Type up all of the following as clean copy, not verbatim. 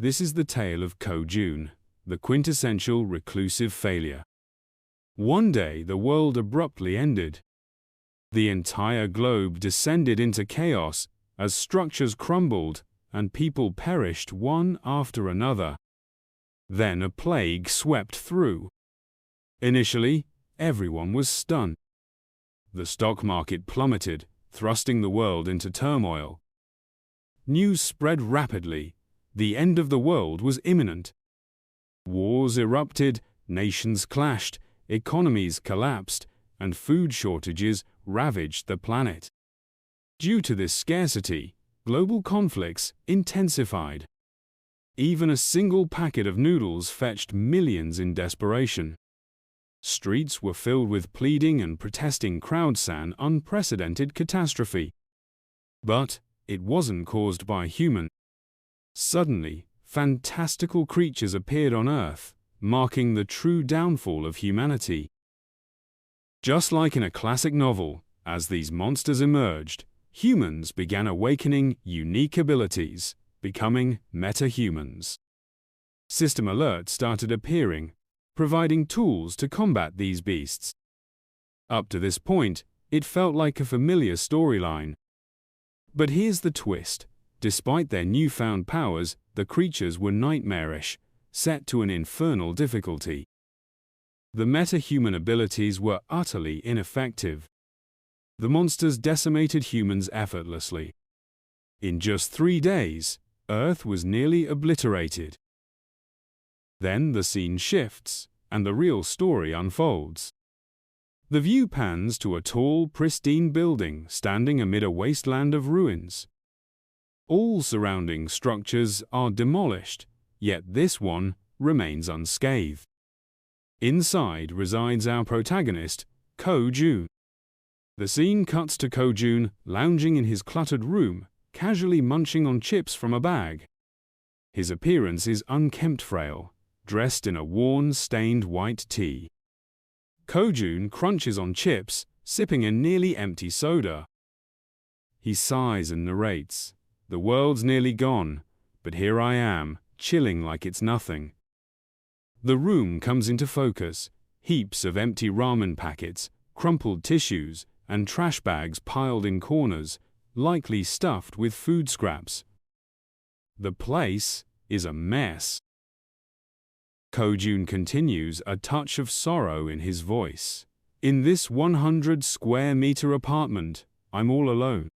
This is the tale of Ko-jun, the quintessential reclusive failure. One day, the world abruptly ended. The entire globe descended into chaos as structures crumbled and people perished one after another. Then a plague swept through. Initially, everyone was stunned. The stock market plummeted, thrusting the world into turmoil. News spread rapidly. The end of the world was imminent. Wars erupted, nations clashed, economies collapsed, and food shortages ravaged the planet. Due to this scarcity, global conflicts intensified. Even a single packet of noodles fetched millions in desperation. Streets were filled with pleading and protesting crowds, an unprecedented catastrophe. But it wasn't caused by humans. Suddenly, fantastical creatures appeared on Earth, marking the true downfall of humanity. Just like in a classic novel, as these monsters emerged, humans began awakening unique abilities, becoming meta-humans. System alerts started appearing, providing tools to combat these beasts. Up to this point, it felt like a familiar storyline. But here's the twist. Despite their newfound powers, the creatures were nightmarish, set to an infernal difficulty. The meta-human abilities were utterly ineffective. The monsters decimated humans effortlessly. In just 3 days, Earth was nearly obliterated. Then the scene shifts, and the real story unfolds. The view pans to a tall, pristine building standing amid a wasteland of ruins. All surrounding structures are demolished, yet this one remains unscathed. Inside resides our protagonist, Ko-jun. The scene cuts to Ko-jun lounging in his cluttered room, casually munching on chips from a bag. His appearance is unkempt, frail, dressed in a worn, stained white tee. Ko-jun crunches on chips, sipping a nearly empty soda. He sighs and narrates, "The world's nearly gone, but here I am, chilling like it's nothing." The room comes into focus, heaps of empty ramen packets, crumpled tissues, and trash bags piled in corners, likely stuffed with food scraps. The place is a mess. Ko-jun continues, a touch of sorrow in his voice. "In this 100 square meter apartment, I'm all alone.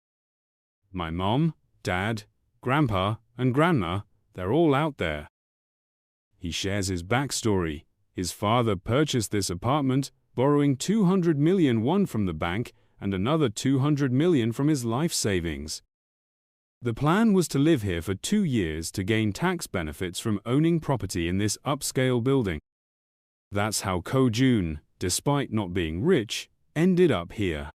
My mom, dad, grandpa, and grandma, they're all out there." He shares his backstory. His father purchased this apartment, borrowing 200 million won from the bank and another 200 million from his life savings. The plan was to live here for 2 years to gain tax benefits from owning property in this upscale building. That's how Ko-jun, despite not being rich, ended up here.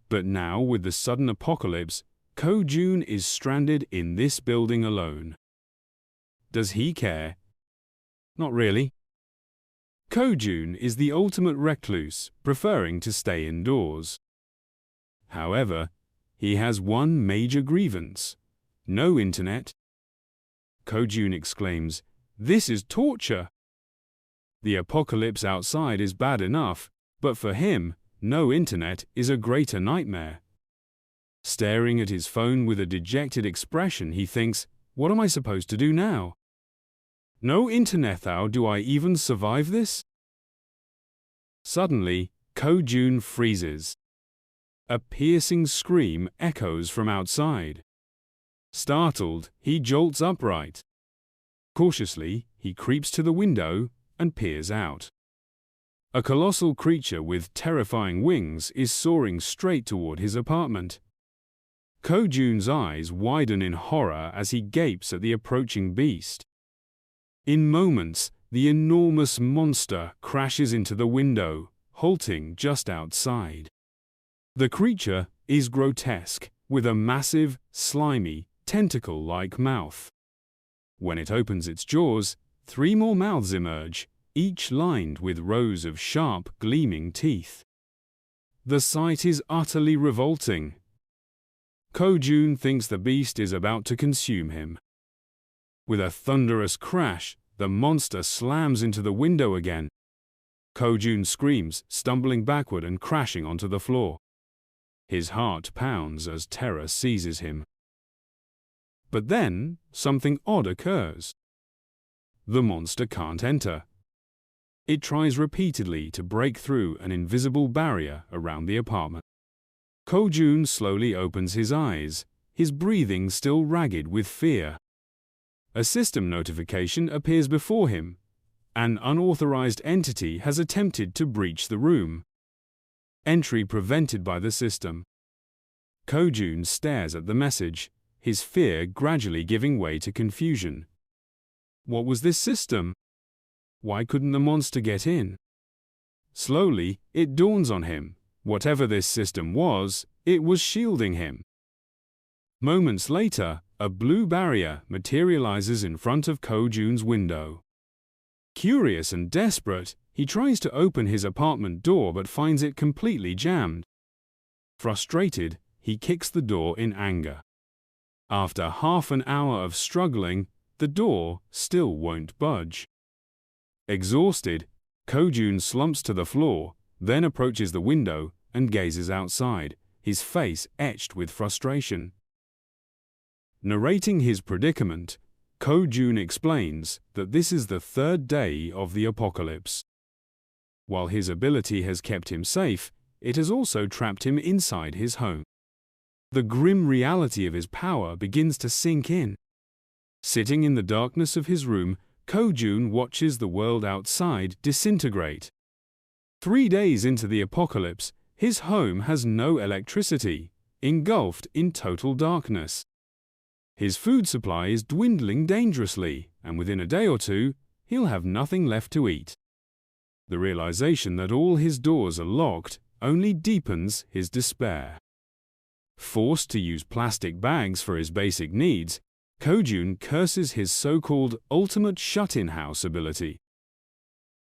But now, with the sudden apocalypse, Ko-jun is stranded in this building alone. Does he care? Not really. Ko-jun is the ultimate recluse, preferring to stay indoors. However, he has one major grievance: no internet. Ko-jun exclaims, "This is torture!" The apocalypse outside is bad enough, but for him, no internet is a greater nightmare. Staring at his phone with a dejected expression, he thinks, "What am I supposed to do now? No internet, how do I even survive this?" Suddenly, Ko-jun freezes. A piercing scream echoes from outside. Startled, he jolts upright. Cautiously, he creeps to the window and peers out. A colossal creature with terrifying wings is soaring straight toward his apartment. Ko-jun's eyes widen in horror as he gapes at the approaching beast. In moments, the enormous monster crashes into the window, halting just outside. The creature is grotesque, with a massive, slimy, tentacle-like mouth. When it opens its jaws, 3 more mouths emerge, each lined with rows of sharp, gleaming teeth. The sight is utterly revolting. Ko-jun thinks the beast is about to consume him. With a thunderous crash, the monster slams into the window again. Ko-jun screams, stumbling backward and crashing onto the floor. His heart pounds as terror seizes him. But then, something odd occurs. The monster can't enter. It tries repeatedly to break through an invisible barrier around the apartment. Ko-jun slowly opens his eyes, his breathing still ragged with fear. A system notification appears before him. An unauthorized entity has attempted to breach the room. Entry prevented by the system. Ko-jun stares at the message, his fear gradually giving way to confusion. What was this system? Why couldn't the monster get in? Slowly, it dawns on him. Whatever this system was, it was shielding him. Moments later, a blue barrier materializes in front of Ko-jun's window. Curious and desperate, he tries to open his apartment door but finds it completely jammed. Frustrated, he kicks the door in anger. After half an hour of struggling, the door still won't budge. Exhausted, Ko-jun slumps to the floor, then approaches the window and gazes outside, his face etched with frustration. Narrating his predicament, Ko-jun explains that this is the third day of the apocalypse. While his ability has kept him safe, it has also trapped him inside his home. The grim reality of his power begins to sink in. Sitting in the darkness of his room, Ko-jun watches the world outside disintegrate. 3 days into the apocalypse, his home has no electricity, engulfed in total darkness. His food supply is dwindling dangerously, and within a day or two, he'll have nothing left to eat. The realization that all his doors are locked only deepens his despair. Forced to use plastic bags for his basic needs, Ko-jun curses his so-called ultimate shut-in house ability.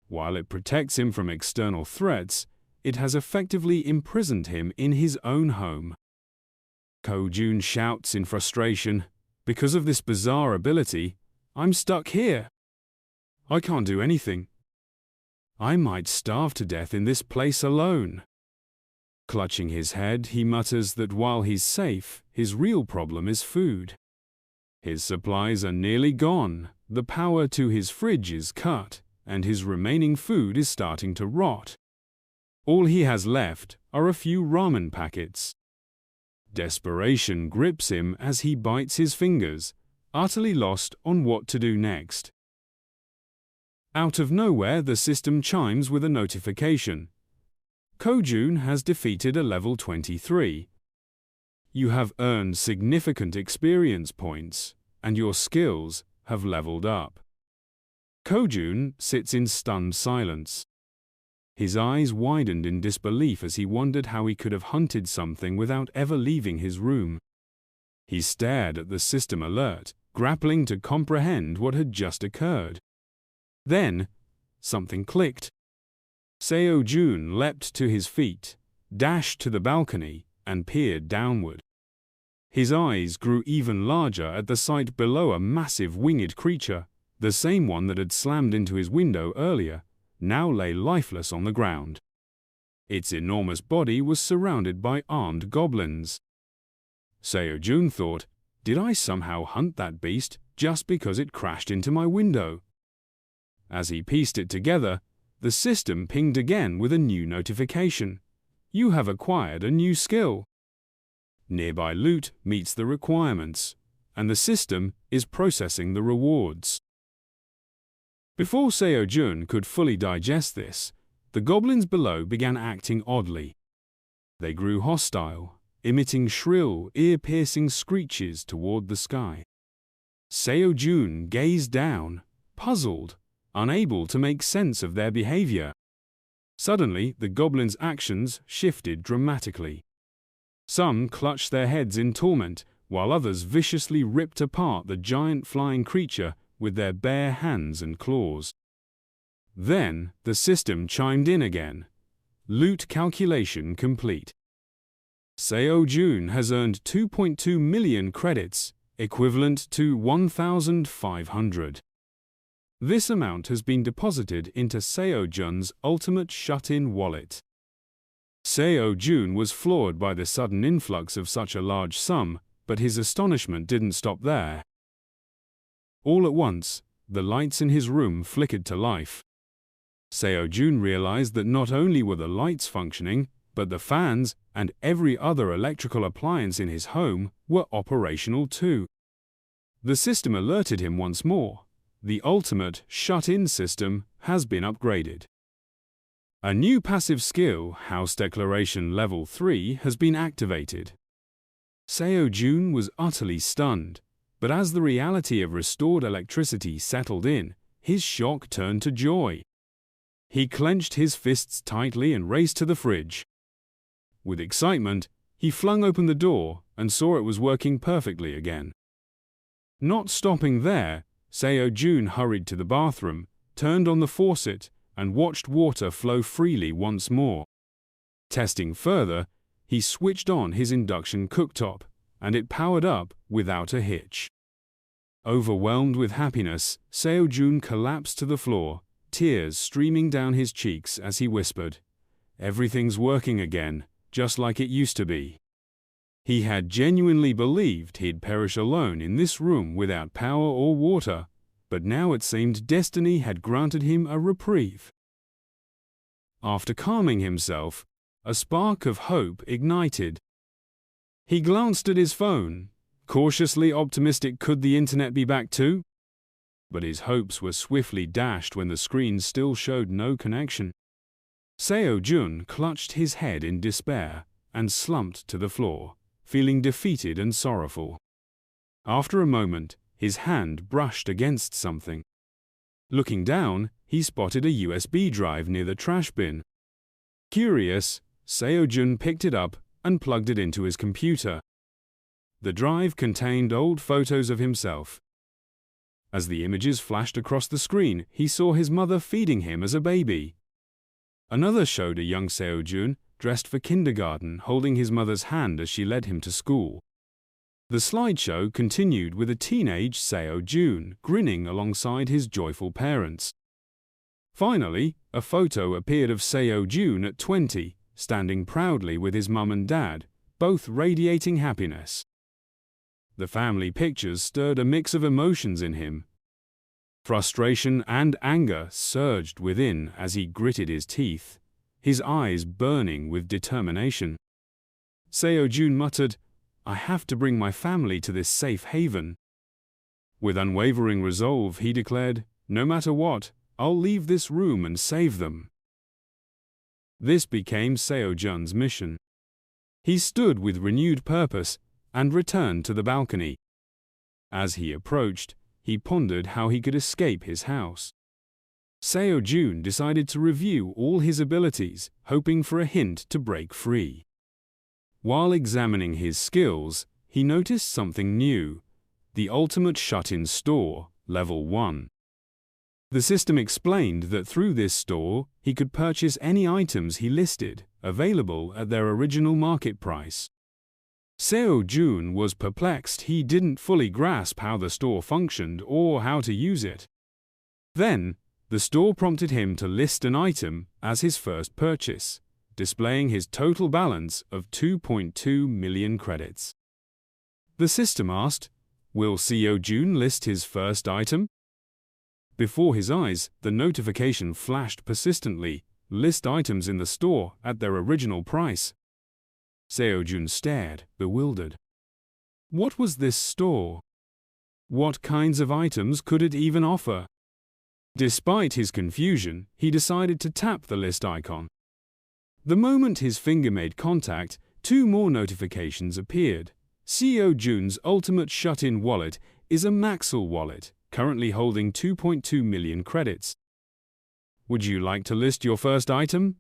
While it protects him from external threats, it has effectively imprisoned him in his own home. Ko-jun shouts in frustration, "Because of this bizarre ability, I'm stuck here. I can't do anything. I might starve to death in this place alone." Clutching his head, he mutters that while he's safe, his real problem is food. His supplies are nearly gone, the power to his fridge is cut, and his remaining food is starting to rot. All he has left are a few ramen packets. Desperation grips him as he bites his fingers, utterly lost on what to do next. Out of nowhere, the system chimes with a notification. Ko-jun has defeated a level 23. You have earned significant experience points, and your skills have leveled up. Ko-jun sits in stunned silence. His eyes widened in disbelief as he wondered how he could have hunted something without ever leaving his room. He stared at the system alert, grappling to comprehend what had just occurred. Then, something clicked. Seo-jun leapt to his feet, dashed to the balcony, and peered downward. His eyes grew even larger at the sight below a massive winged creature, the same one that had slammed into his window earlier, now lay lifeless on the ground. Its enormous body was surrounded by armed goblins. Seo-jun thought, "Did I somehow hunt that beast just because it crashed into my window?" As he pieced it together, the system pinged again with a new notification. You have acquired a new skill. Nearby loot meets the requirements, and the system is processing the rewards. Before Seo-jun could fully digest this, the goblins below began acting oddly. They grew hostile, emitting shrill, ear-piercing screeches toward the sky. Seo-jun gazed down, puzzled, unable to make sense of their behavior. Suddenly, the goblins' actions shifted dramatically. Some clutched their heads in torment, while others viciously ripped apart the giant flying creature with their bare hands and claws. Then, the system chimed in again. Loot calculation complete. Seo-jun has earned 2.2 million credits, equivalent to 1,500. This amount has been deposited into Jae-hyun's ultimate shut-in wallet. Jae-hyun was floored by the sudden influx of such a large sum, but his astonishment didn't stop there. All at once, the lights in his room flickered to life. Jae-hyun realized that not only were the lights functioning, but the fans and every other electrical appliance in his home were operational too. The system alerted him once more. The ultimate shut-in system has been upgraded. A new passive skill, House Declaration Level 3, has been activated. Jae-hyun was utterly stunned, but as the reality of restored electricity settled in, his shock turned to joy. He clenched his fists tightly and raced to the fridge. With excitement, he flung open the door and saw it was working perfectly again. Not stopping there, Jae-hyun hurried to the bathroom, turned on the faucet, and watched water flow freely once more. Testing further, he switched on his induction cooktop, and it powered up without a hitch. Overwhelmed with happiness, Jae-hyun collapsed to the floor, tears streaming down his cheeks as he whispered, "Everything's working again, just like it used to be." He had genuinely believed he'd perish alone in this room without power or water, but now it seemed destiny had granted him a reprieve. After calming himself, a spark of hope ignited. He glanced at his phone, cautiously optimistic could the internet be back too? But his hopes were swiftly dashed when the screen still showed no connection. Jae-hyun clutched his head in despair and slumped to the floor, feeling defeated and sorrowful. After a moment, his hand brushed against something. Looking down, he spotted a USB drive near the trash bin. Curious, Jae-hyun picked it up and plugged it into his computer. The drive contained old photos of himself. As the images flashed across the screen, he saw his mother feeding him as a baby. Another showed a young Jae-hyun, dressed for kindergarten, holding his mother's hand as she led him to school. The slideshow continued with a teenage Jae-hyun grinning alongside his joyful parents. Finally, a photo appeared of Jae-hyun at 20, standing proudly with his mum and dad, both radiating happiness. The family pictures stirred a mix of emotions in him. Frustration and anger surged within as he gritted his teeth, his eyes burning with determination. Jae-hyun muttered, "I have to bring my family to this safe haven." With unwavering resolve, he declared, "No matter what, I'll leave this room and save them." This became Jae-hyun's mission. He stood with renewed purpose and returned to the balcony. As he approached, he pondered how he could escape his house. Jae-hyun decided to review all his abilities, hoping for a hint to break free. While examining his skills, he noticed something new: the ultimate shut-in store, Level 1. The system explained that through this store, he could purchase any items he listed, available at their original market price. Jae-hyun was perplexed. He didn't fully grasp how the store functioned or how to use it. Then, the store prompted him to list an item as his first purchase, displaying his total balance of 2.2 million credits. The system asked, "Will Jae-hyun list his first item?" Before his eyes, the notification flashed persistently, "List items in the store at their original price." Jae-hyun stared, bewildered. What was this store? What kinds of items could it even offer? Despite his confusion, he decided to tap the list icon. The moment his finger made contact, two more notifications appeared. Jae-hyun's ultimate shut-in wallet is a Maxwell wallet, currently holding 2.2 million credits. Would you like to list your first item?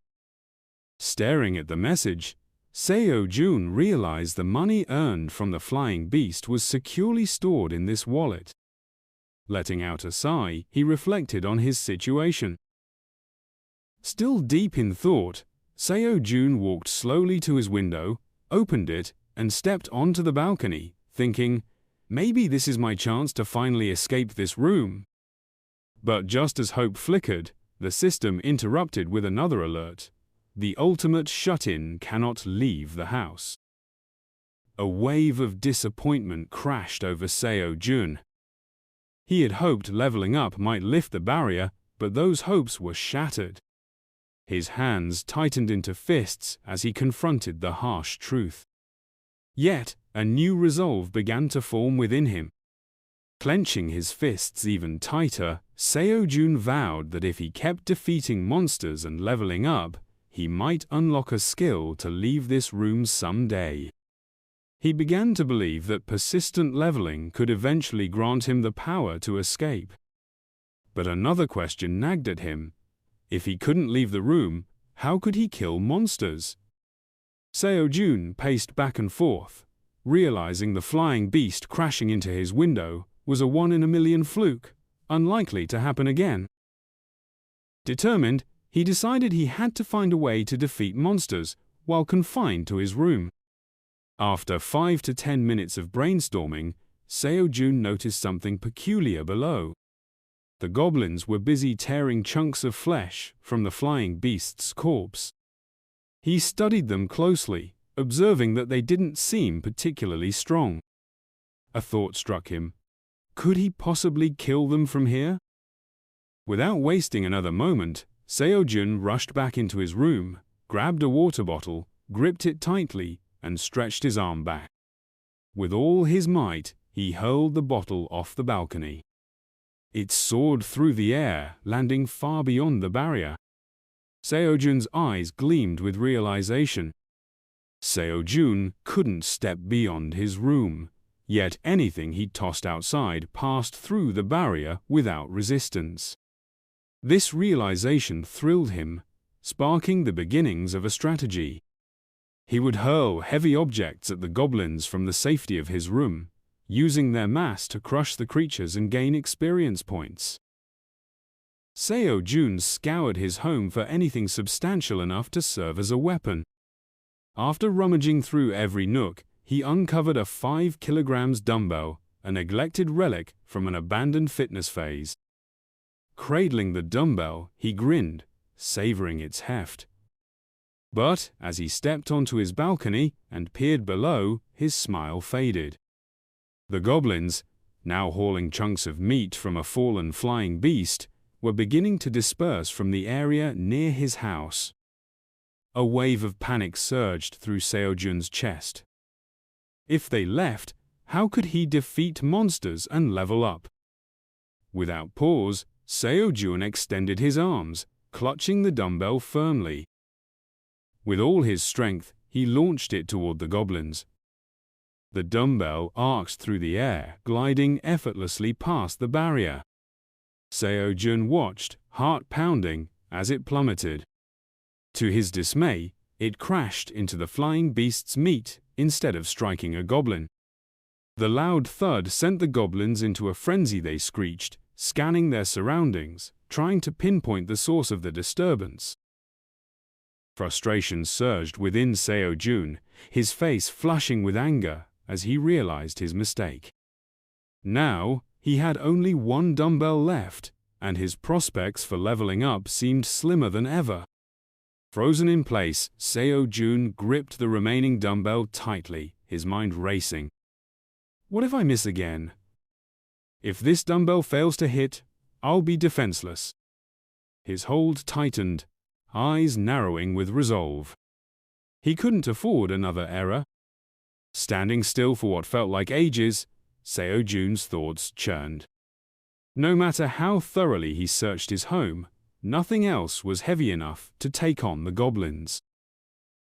Staring at the message, Jae-hyun realized the money earned from the flying beast was securely stored in this wallet. Letting out a sigh, he reflected on his situation. Still deep in thought, Jae-hyun walked slowly to his window, opened it, and stepped onto the balcony, thinking, Maybe this is my chance to finally escape this room. But just as hope flickered, the system interrupted with another alert. The ultimate shut-in cannot leave the house. A wave of disappointment crashed over Jae-hyun. He had hoped leveling up might lift the barrier, but those hopes were shattered. His hands tightened into fists as he confronted the harsh truth. Yet, a new resolve began to form within him. Clenching his fists even tighter, Jae-hyun vowed that if he kept defeating monsters and leveling up, he might unlock a skill to leave this room someday. He began to believe that persistent leveling could eventually grant him the power to escape. But another question nagged at him. If he couldn't leave the room, how could he kill monsters? Jae-hyun paced back and forth, realizing the flying beast crashing into his window was a one-in-a-million fluke, unlikely to happen again. Determined, he decided he had to find a way to defeat monsters while confined to his room. After 5 to 10 minutes of brainstorming, Jae-hyun noticed something peculiar below. The goblins were busy tearing chunks of flesh from the flying beast's corpse. He studied them closely, observing that they didn't seem particularly strong. A thought struck him. Could he possibly kill them from here? Without wasting another moment, Jae-hyun rushed back into his room, grabbed a water bottle, gripped it tightly, and stretched his arm back. With all his might, he hurled the bottle off the balcony. It soared through the air, landing far beyond the barrier. Jae-hyun's eyes gleamed with realization. Jae-hyun couldn't step beyond his room, yet anything he tossed outside passed through the barrier without resistance. This realization thrilled him, sparking the beginnings of a strategy. He would hurl heavy objects at the goblins from the safety of his room, using their mass to crush the creatures and gain experience points. Jae-hyun scoured his home for anything substantial enough to serve as a weapon. After rummaging through every nook, he uncovered a 5 kilograms dumbbell, a neglected relic from an abandoned fitness phase. Cradling the dumbbell, he grinned, savoring its heft. But as he stepped onto his balcony and peered below, his smile faded. The goblins, now hauling chunks of meat from a fallen flying beast, were beginning to disperse from the area near his house. A wave of panic surged through Jae-hyun's chest. If they left, how could he defeat monsters and level up? Without pause, Jae-hyun extended his arms, clutching the dumbbell firmly. With all his strength, he launched it toward the goblins. The dumbbell arced through the air, gliding effortlessly past the barrier. Jae-hyun watched, heart pounding, as it plummeted. To his dismay, it crashed into the flying beast's meat instead of striking a goblin. The loud thud sent the goblins into a frenzy. They screeched, scanning their surroundings, trying to pinpoint the source of the disturbance. Frustration surged within Jae-hyun, his face flushing with anger as he realized his mistake. Now, he had only one dumbbell left, and his prospects for leveling up seemed slimmer than ever. Frozen in place, Jae-hyun gripped the remaining dumbbell tightly, his mind racing. What if I miss again? If this dumbbell fails to hit, I'll be defenseless. His hold tightened, eyes narrowing with resolve. He couldn't afford another error. Standing still for what felt like ages, Jae-hyun's thoughts churned. No matter how thoroughly he searched his home, nothing else was heavy enough to take on the goblins.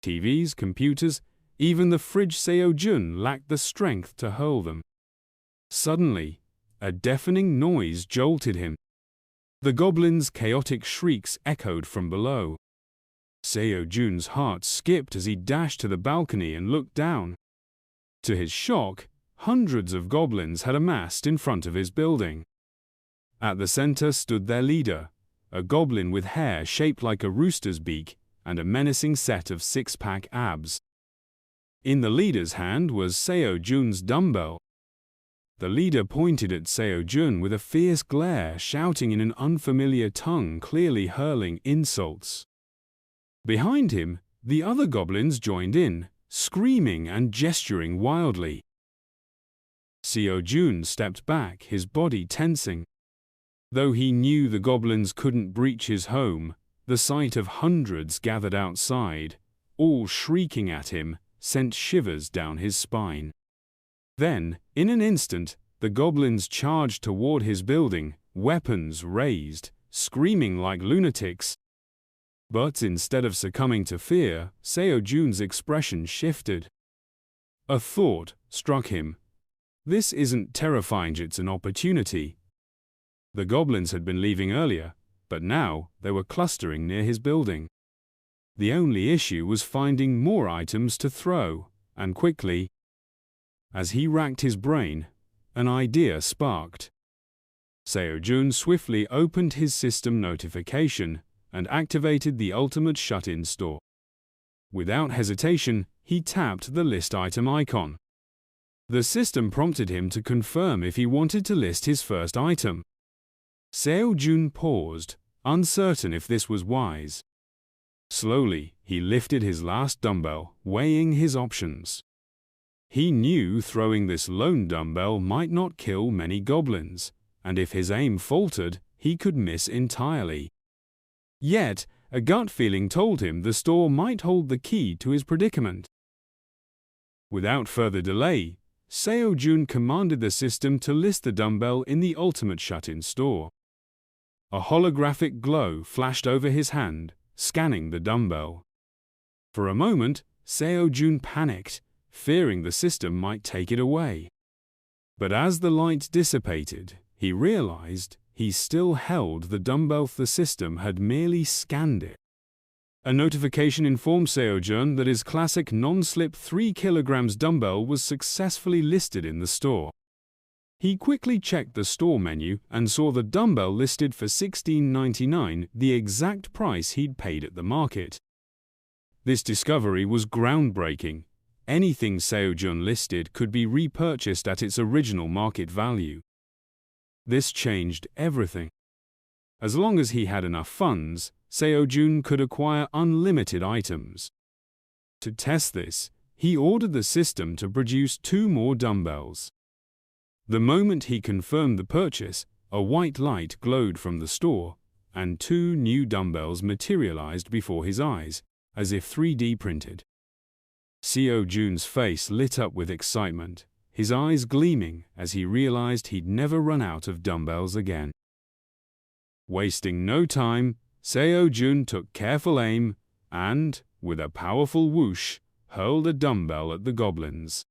TVs, computers, even the fridge. Jae-hyun lacked the strength to hurl them. Suddenly, a deafening noise jolted him. The goblins' chaotic shrieks echoed from below. Jae-hyun's heart skipped as he dashed to the balcony and looked down. To his shock, hundreds of goblins had amassed in front of his building. At the center stood their leader, a goblin with hair shaped like a rooster's beak and a menacing set of six-pack abs. In the leader's hand was Jae-hyun's dumbbell. The leader pointed at Jae-hyun with a fierce glare, shouting in an unfamiliar tongue, clearly hurling insults. Behind him, the other goblins joined in, screaming and gesturing wildly. Jae-hyun stepped back, his body tensing. Though he knew the goblins couldn't breach his home, the sight of hundreds gathered outside, all shrieking at him, sent shivers down his spine. Then, in an instant, the goblins charged toward his building, weapons raised, screaming like lunatics. But instead of succumbing to fear, Jae-hyun's expression shifted. A thought struck him. This isn't terrifying, it's an opportunity. The goblins had been leaving earlier, but now they were clustering near his building. The only issue was finding more items to throw, and quickly. As he racked his brain, an idea sparked. Jae-hyun swiftly opened his system notification and activated the ultimate shut-in store. Without hesitation, he tapped the list item icon. The system prompted him to confirm if he wanted to list his first item. Jae-hyun paused, uncertain if this was wise. Slowly, he lifted his last dumbbell, weighing his options. He knew throwing this lone dumbbell might not kill many goblins, and if his aim faltered, he could miss entirely. Yet, a gut feeling told him the store might hold the key to his predicament. Without further delay, Jae-hyun commanded the system to list the dumbbell in the ultimate shut-in store. A holographic glow flashed over his hand, scanning the dumbbell. For a moment, Jae-hyun panicked, fearing the system might take it away. But as the light dissipated, he realized he still held the dumbbell. The system had merely scanned it. A notification informed Jae-hyun that his classic non-slip 3 kg dumbbell was successfully listed in the store. He quickly checked the store menu and saw the dumbbell listed for $16.99, the exact price he'd paid at the market. This discovery was groundbreaking. Anything Jae-hyun listed could be repurchased at its original market value. This changed everything. As long as he had enough funds, Jae-hyun could acquire unlimited items. To test this, he ordered the system to produce 2 more dumbbells. The moment he confirmed the purchase, a white light glowed from the store, and 2 new dumbbells materialized before his eyes, as if 3D printed. Jae-hyun's face lit up with excitement, his eyes gleaming as he realized he'd never run out of dumbbells again. Wasting no time, Jae-hyun took careful aim and, with a powerful whoosh, hurled a dumbbell at the goblins.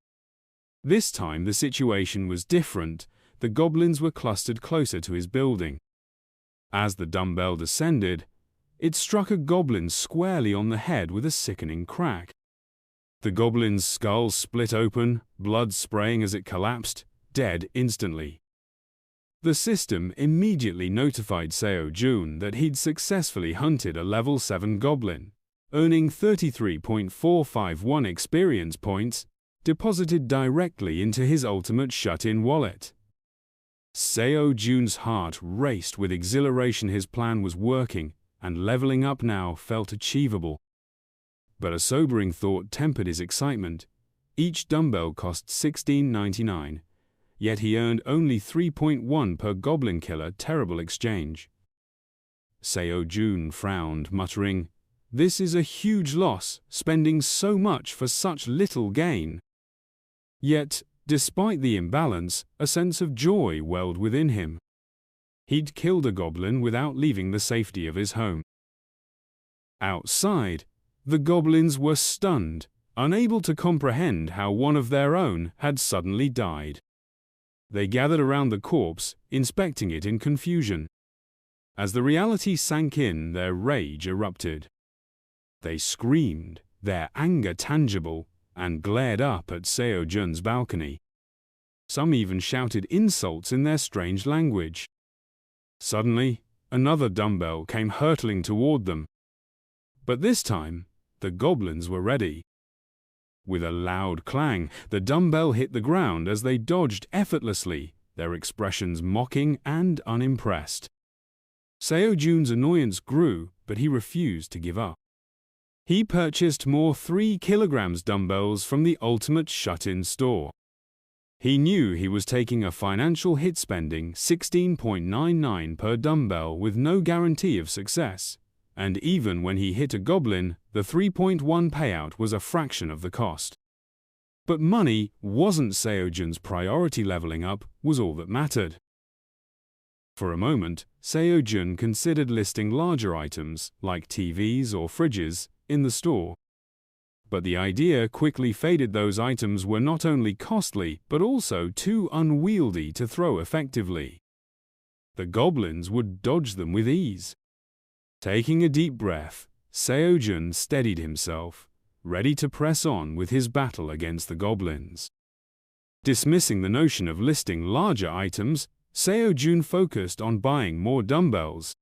This time the situation was different. The goblins were clustered closer to his building. As the dumbbell descended, it struck a goblin squarely on the head with a sickening crack. The goblin's skull split open, blood spraying as it collapsed, dead instantly. The system immediately notified Jae-hyun that he'd successfully hunted a level 7 goblin, earning 33.451 experience points, deposited directly into his ultimate shut-in wallet. Jae-hyun's heart raced with exhilaration. His plan was working, and leveling up now felt achievable. But a sobering thought tempered his excitement. Each dumbbell cost $16.99, yet he earned only 3.1 per goblin killer. Terrible exchange. Jae-hyun frowned, muttering, "This is a huge loss, spending so much for such little gain." Yet, despite the imbalance, a sense of joy welled within him. He'd killed a goblin without leaving the safety of his home. Outside, the goblins were stunned, unable to comprehend how one of their own had suddenly died. They gathered around the corpse, inspecting it in confusion. As the reality sank in, their rage erupted. They screamed, their anger tangible, and glared up at Jae-hyun's balcony. Some even shouted insults in their strange language. Suddenly, another dumbbell came hurtling toward them. But this time, the goblins were ready. With a loud clang, the dumbbell hit the ground as they dodged effortlessly, their expressions mocking and unimpressed. Seo-jun's annoyance grew, but he refused to give up. He purchased more 3 kg dumbbells from the Ultimate Shut-in store. He knew he was taking a financial hit, spending $16.99 per dumbbell with no guarantee of success, and even when he hit a goblin, the 3.1 payout was a fraction of the cost. But money wasn't Seo-jun's priority. Leveling up was all that mattered. For a moment, Seo-jun considered listing larger items, like TVs or fridges, in the store. But the idea quickly faded. Those items were not only costly, but also too unwieldy to throw effectively. The goblins would dodge them with ease. Taking a deep breath, Seo-jun steadied himself, ready to press on with his battle against the goblins. Dismissing the notion of listing larger items, Seo-jun focused on buying more dumbbells.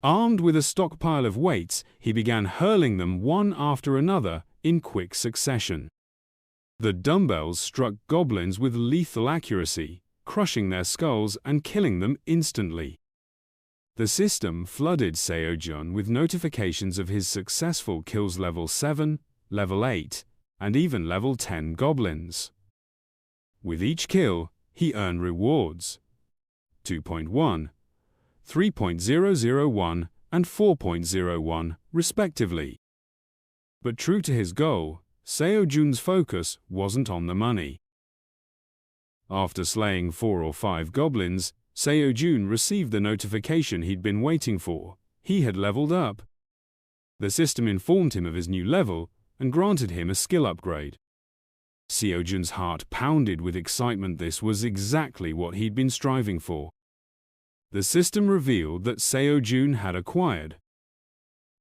Armed with a stockpile of weights, he began hurling them one after another in quick succession. The dumbbells struck goblins with lethal accuracy, crushing their skulls and killing them instantly. The system flooded Seo-jun with notifications of his successful kills: level 7, level 8, and even level 10 goblins. With each kill, he earned rewards: 2.1, 3.001, and 4.01, respectively. But true to his goal, Seo-jun's focus wasn't on the money. After slaying 4 or 5 goblins, Seo-jun received the notification he'd been waiting for. He had leveled up. The system informed him of his new level and granted him a skill upgrade. Seo-jun's heart pounded with excitement. This was exactly what he'd been striving for. The system revealed that Seo-jun had acquired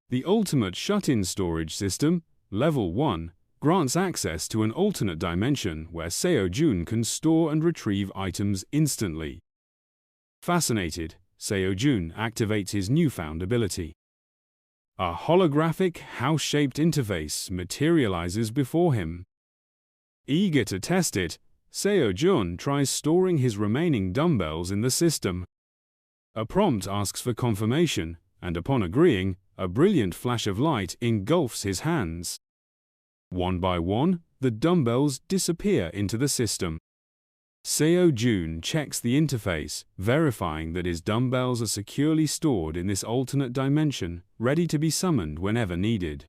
the Ultimate Shut-in Storage System, Level 1, grants access to an alternate dimension where Seo-jun can store and retrieve items instantly. Fascinated, Seo-jun activates his newfound ability. A holographic, house-shaped interface materializes before him. Eager to test it, Seo-jun tries storing his remaining dumbbells in the system. A prompt asks for confirmation, and upon agreeing, a brilliant flash of light engulfs his hands. One by one, the dumbbells disappear into the system. Seo-jun checks the interface, verifying that his dumbbells are securely stored in this alternate dimension, ready to be summoned whenever needed.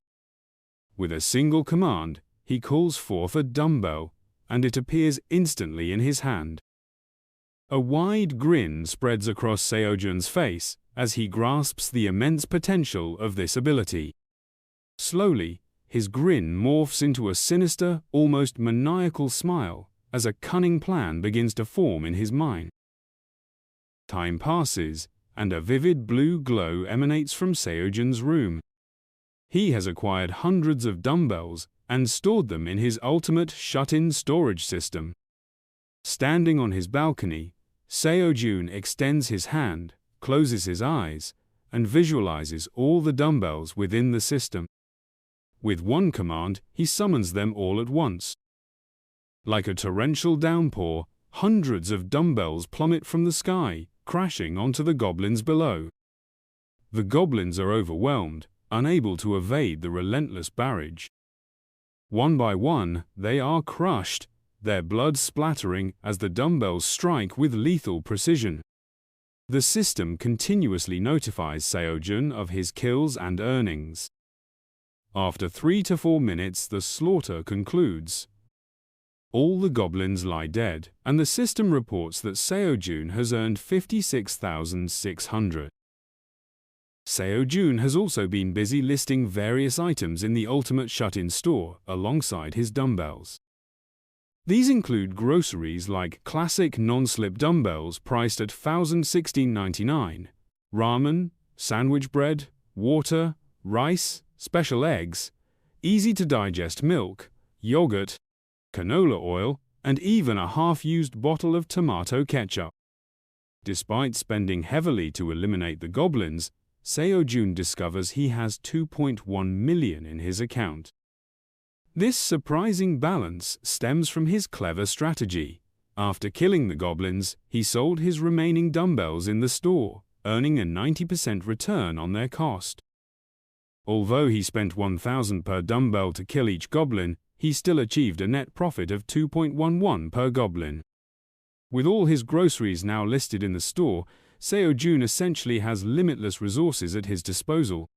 With a single command, he calls forth a dumbbell, and it appears instantly in his hand. A wide grin spreads across Seo-jun's face as he grasps the immense potential of this ability. Slowly, his grin morphs into a sinister, almost maniacal smile as a cunning plan begins to form in his mind. Time passes, and a vivid blue glow emanates from Seo-jun's room. He has acquired hundreds of dumbbells and stored them in his ultimate shut-in storage system. Standing on his balcony, Seo-jun extends his hand, closes his eyes, and visualizes all the dumbbells within the system. With one command, he summons them all at once. Like a torrential downpour, hundreds of dumbbells plummet from the sky, crashing onto the goblins below. The goblins are overwhelmed, unable to evade the relentless barrage. One by one, they are crushed, their blood splattering as the dumbbells strike with lethal precision. The system continuously notifies Seo-jun of his kills and earnings. After 3 to 4 minutes, the slaughter concludes. All the goblins lie dead, and the system reports that Seo-jun has earned 56,600. Seo-jun has also been busy listing various items in the Ultimate Shut-in store alongside his dumbbells. These include groceries like classic non-slip dumbbells priced at $1,699, ramen, sandwich bread, water, rice, special eggs, easy-to-digest milk, yogurt, canola oil, and even a half-used bottle of tomato ketchup. Despite spending heavily to eliminate the goblins, Seo-jun discovers he has 2.1 million in his account. This surprising balance stems from his clever strategy. After killing the goblins, he sold his remaining dumbbells in the store, earning a 90% return on their cost. Although he spent 1,000 per dumbbell to kill each goblin, he still achieved a net profit of 2.11 per goblin. With all his groceries now listed in the store, Jae-hyun essentially has limitless resources at his disposal.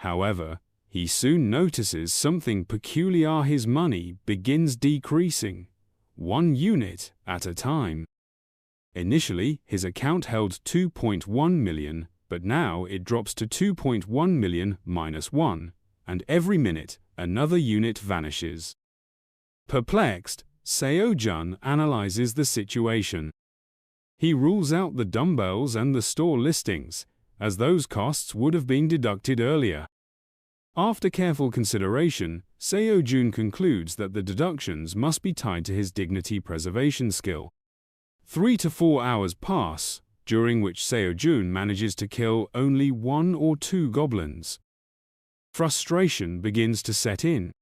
However, he soon notices something peculiar. His money begins decreasing, 1 unit at a time. Initially, his account held 2.1 million, but now it drops to 2.1 million minus 1, and every minute, another unit vanishes. Perplexed, Jae-hyun analyzes the situation. He rules out the dumbbells and the store listings, as those costs would have been deducted earlier. After careful consideration, Jae-hyun concludes that the deductions must be tied to his dignity preservation skill. 3 to 4 hours pass, during which Jae-hyun manages to kill only 1 or 2 goblins. Frustration begins to set in.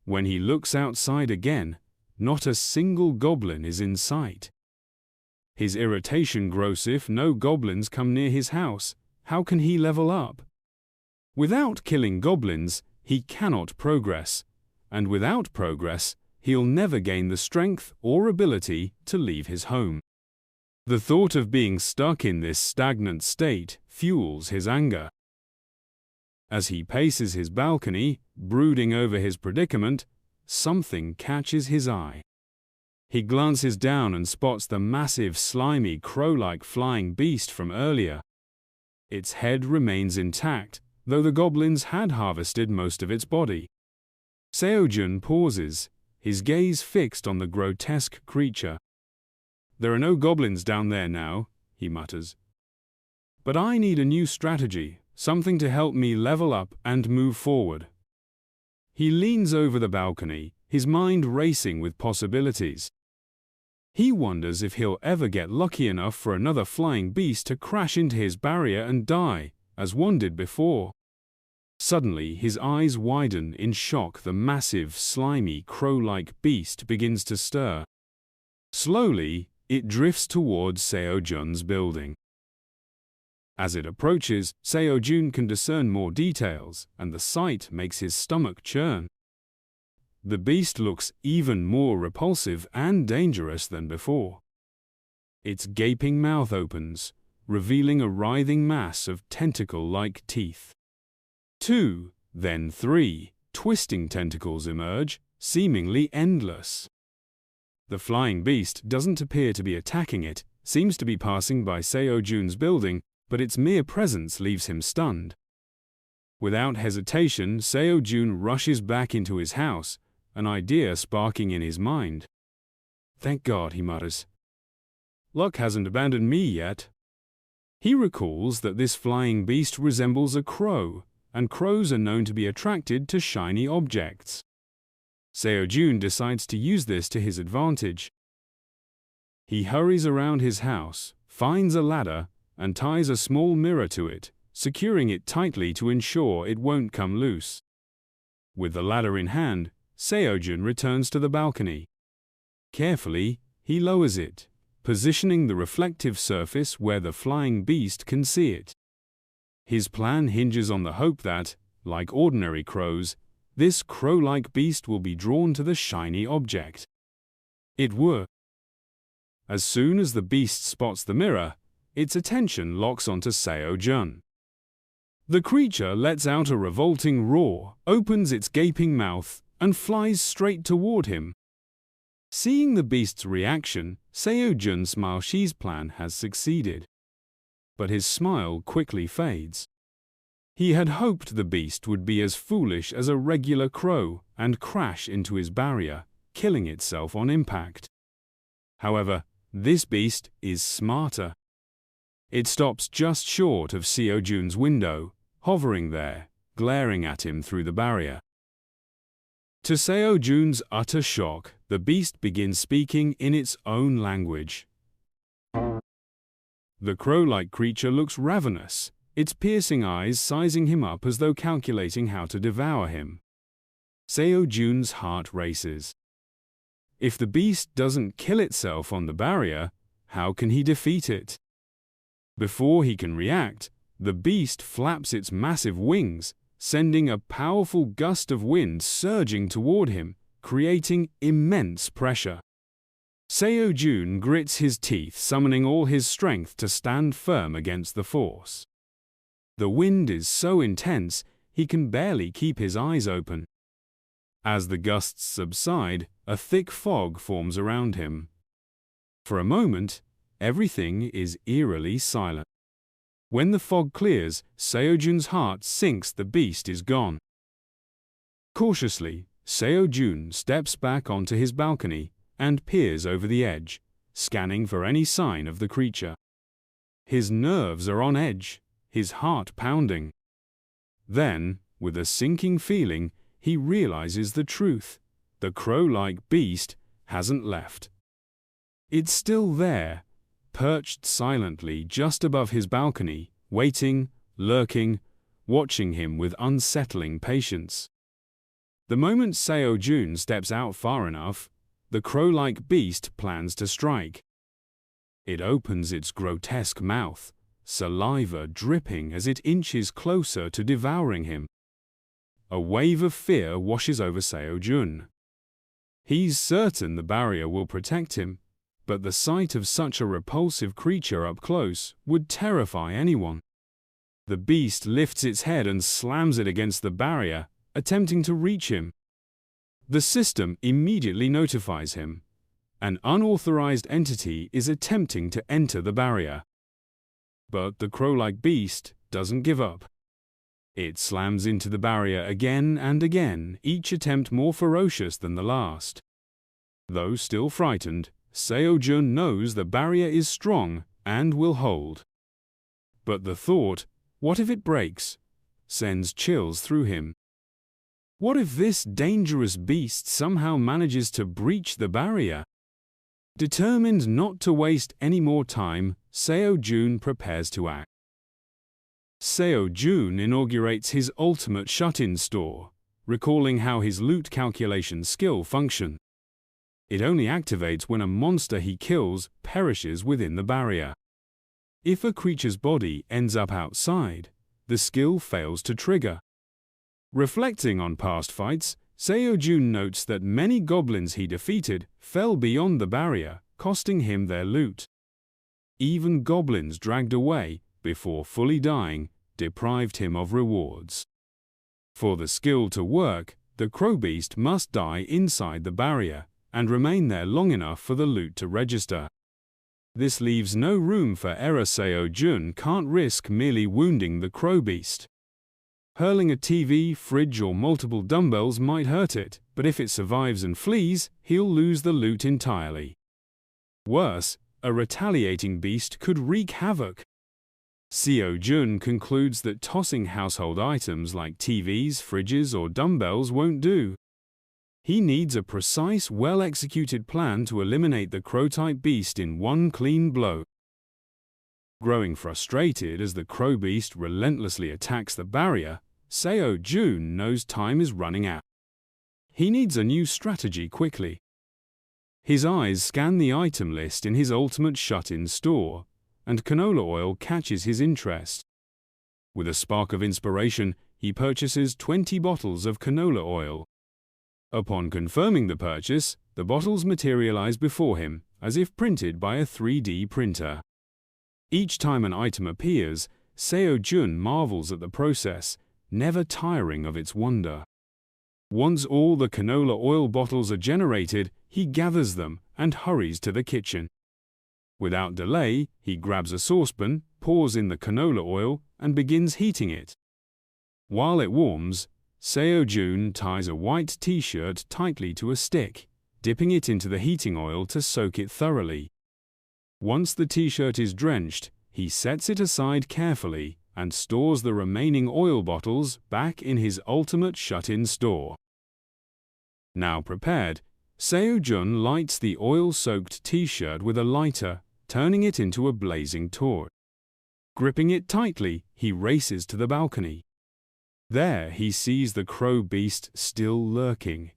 When he looks outside again, not a single goblin is in sight. His irritation grows. If no goblins come near his house, how can he level up? Without killing goblins, he cannot progress, and without progress, he'll never gain the strength or ability to leave his home. The thought of being stuck in this stagnant state fuels his anger. As he paces his balcony, brooding over his predicament, something catches his eye. He glances down and spots the massive, slimy, crow-like flying beast from earlier. Its head remains intact, though the goblins had harvested most of its body. Jae-hyun pauses, his gaze fixed on the grotesque creature. "There are no goblins down there now," he mutters. "But I need a new strategy, something to help me level up and move forward." He leans over the balcony, his mind racing with possibilities. He wonders if he'll ever get lucky enough for another flying beast to crash into his barrier and die, as one did before. Suddenly, his eyes widen in shock. The massive, slimy, crow-like beast begins to stir. Slowly, it drifts towards Jae-hyun's building. As it approaches, Jae-hyun can discern more details, and the sight makes his stomach churn. The beast looks even more repulsive and dangerous than before. Its gaping mouth opens, revealing a writhing mass of tentacle-like teeth. 2, then 3, twisting tentacles emerge, seemingly endless. The flying beast doesn't appear to be attacking it, seems to be passing by Jae-hyun's building, but its mere presence leaves him stunned. Without hesitation, Jae-hyun rushes back into his house, an idea sparking in his mind. "Thank God," he mutters. "Luck hasn't abandoned me yet." He recalls that this flying beast resembles a crow, and crows are known to be attracted to shiny objects. Jae-hyun decides to use this to his advantage. He hurries around his house, finds a ladder, and ties a small mirror to it, securing it tightly to ensure it won't come loose. With the ladder in hand, Jae-hyun returns to the balcony. Carefully, he lowers it, positioning the reflective surface where the flying beast can see it. His plan hinges on the hope that, like ordinary crows, this crow-like beast will be drawn to the shiny object. It works. As soon as the beast spots the mirror, its attention locks onto Jae-hyun. The creature lets out a revolting roar, opens its gaping mouth, and flies straight toward him. Seeing the beast's reaction, Jae-hyun smiles. His plan has succeeded. But his smile quickly fades. He had hoped the beast would be as foolish as a regular crow and crash into his barrier, killing itself on impact. However, this beast is smarter. It stops just short of Jae-hyun's window, hovering there, glaring at him through the barrier. To Jae-hyun's utter shock, the beast begins speaking in its own language. The crow-like creature looks ravenous, its piercing eyes sizing him up as though calculating how to devour him. Seo-jun's heart races. If the beast doesn't kill itself on the barrier, how can he defeat it? Before he can react, the beast flaps its massive wings, sending a powerful gust of wind surging toward him, creating immense pressure. Seo-jun grits his teeth, summoning all his strength to stand firm against the force. The wind is so intense, he can barely keep his eyes open. As the gusts subside, a thick fog forms around him. For a moment, everything is eerily silent. When the fog clears, Seo-jun's heart sinks. The beast is gone. Cautiously, Seo-jun steps back onto his balcony and peers over the edge, scanning for any sign of the creature. His nerves are on edge, his heart pounding. Then, with a sinking feeling, he realizes the truth. The crow-like beast hasn't left. It's still there, perched silently just above his balcony, waiting, lurking, watching him with unsettling patience. The moment Seo-jun steps out far enough, the crow-like beast plans to strike. It opens its grotesque mouth, saliva dripping as it inches closer to devouring him. A wave of fear washes over Seo-jun. He's certain the barrier will protect him, but the sight of such a repulsive creature up close would terrify anyone. The beast lifts its head and slams it against the barrier, attempting to reach him. The system immediately notifies him. An unauthorized entity is attempting to enter the barrier. But the crow-like beast doesn't give up. It slams into the barrier again and again, each attempt more ferocious than the last. Though still frightened, Seo-jun knows the barrier is strong and will hold. But the thought, what if it breaks, sends chills through him. What if this dangerous beast somehow manages to breach the barrier? Determined not to waste any more time, Seo-jun prepares to act. Seo-jun inaugurates his ultimate shut-in store, recalling how his loot calculation skill functions. It only activates when a monster he kills perishes within the barrier. If a creature's body ends up outside, the skill fails to trigger. Reflecting on past fights, Seo-jun notes that many goblins he defeated fell beyond the barrier, costing him their loot. Even goblins dragged away before fully dying deprived him of rewards. For the skill to work, the crow beast must die inside the barrier and remain there long enough for the loot to register. This leaves no room for error. Seo-jun can't risk merely wounding the crow beast. Hurling a TV, fridge or multiple dumbbells might hurt it, but if it survives and flees, he'll lose the loot entirely. Worse, a retaliating beast could wreak havoc. Seo-jun concludes that tossing household items like TVs, fridges or dumbbells won't do. He needs a precise, well-executed plan to eliminate the crow-type beast in one clean blow. Growing frustrated as the crow beast relentlessly attacks the barrier, Seo-jun knows time is running out. He needs a new strategy quickly. His eyes scan the item list in his ultimate shut-in store, and canola oil catches his interest. With a spark of inspiration, he purchases 20 bottles of canola oil. Upon confirming the purchase, the bottles materialize before him, as if printed by a 3D printer. Each time an item appears, Seo-jun marvels at the process, never tiring of its wonder. Once all the canola oil bottles are generated, he gathers them and hurries to the kitchen. Without delay, he grabs a saucepan, pours in the canola oil, and begins heating it. While it warms, Seo-jun ties a white t-shirt tightly to a stick, dipping it into the heating oil to soak it thoroughly. Once the t-shirt is drenched, he sets it aside carefully and stores the remaining oil bottles back in his ultimate shut-in store. Now prepared, Seo-jun lights the oil-soaked t-shirt with a lighter, turning it into a blazing torch. Gripping it tightly, he races to the balcony. There he sees the crow beast still lurking,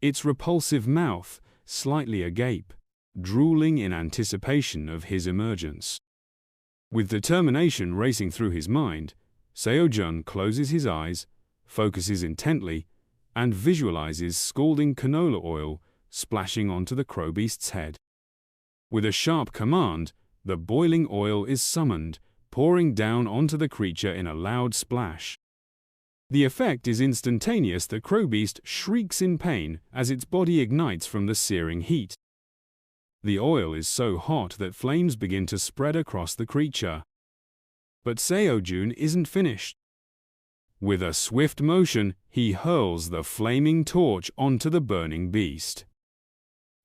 its repulsive mouth slightly agape, drooling in anticipation of his emergence. With determination racing through his mind, Jae-hyun closes his eyes, focuses intently, and visualizes scalding canola oil splashing onto the crow beast's head. With a sharp command, the boiling oil is summoned, pouring down onto the creature in a loud splash. The effect is instantaneous. The crow beast shrieks in pain as its body ignites from the searing heat. The oil is so hot that flames begin to spread across the creature. But Jae-hyun isn't finished. With a swift motion, he hurls the flaming torch onto the burning beast.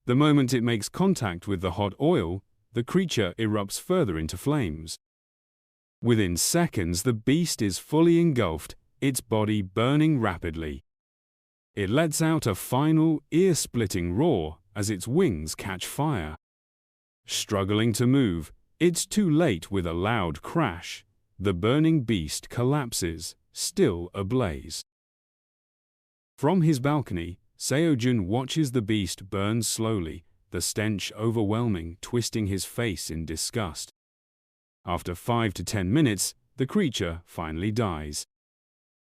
The moment it makes contact with the hot oil, the creature erupts further into flames. Within seconds, the beast is fully engulfed, its body burning rapidly. It lets out a final, ear-splitting roar as its wings catch fire. Struggling to move, it's too late. With a loud crash, the burning beast collapses, still ablaze. From his balcony, Jae-hyun watches the beast burn slowly, the stench overwhelming, twisting his face in disgust. After 5 to 10 minutes, the creature finally dies.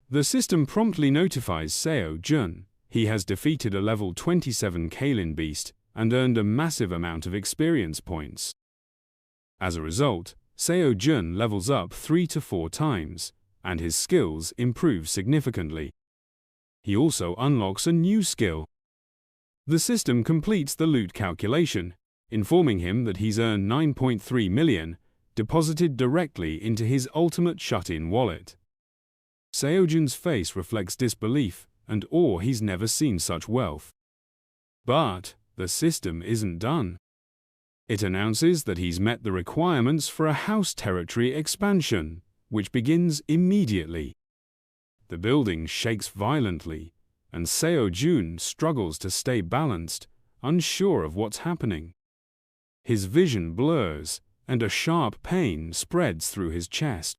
The system promptly notifies Jae-hyun he has defeated a level 27 Kalin beast and earned a massive amount of experience points. As a result, Jae-hyun levels up 3 to 4 times, and his skills improve significantly. He also unlocks a new skill. The system completes the loot calculation, informing him that he's earned 9.3 million, deposited directly into his ultimate shut-in wallet. Jae-hyun's face reflects disbelief and awe. He's never seen such wealth. But the system isn't done. It announces that he's met the requirements for a house territory expansion, which begins immediately. The building shakes violently, and Jae-hyun struggles to stay balanced, unsure of what's happening. His vision blurs, and a sharp pain spreads through his chest.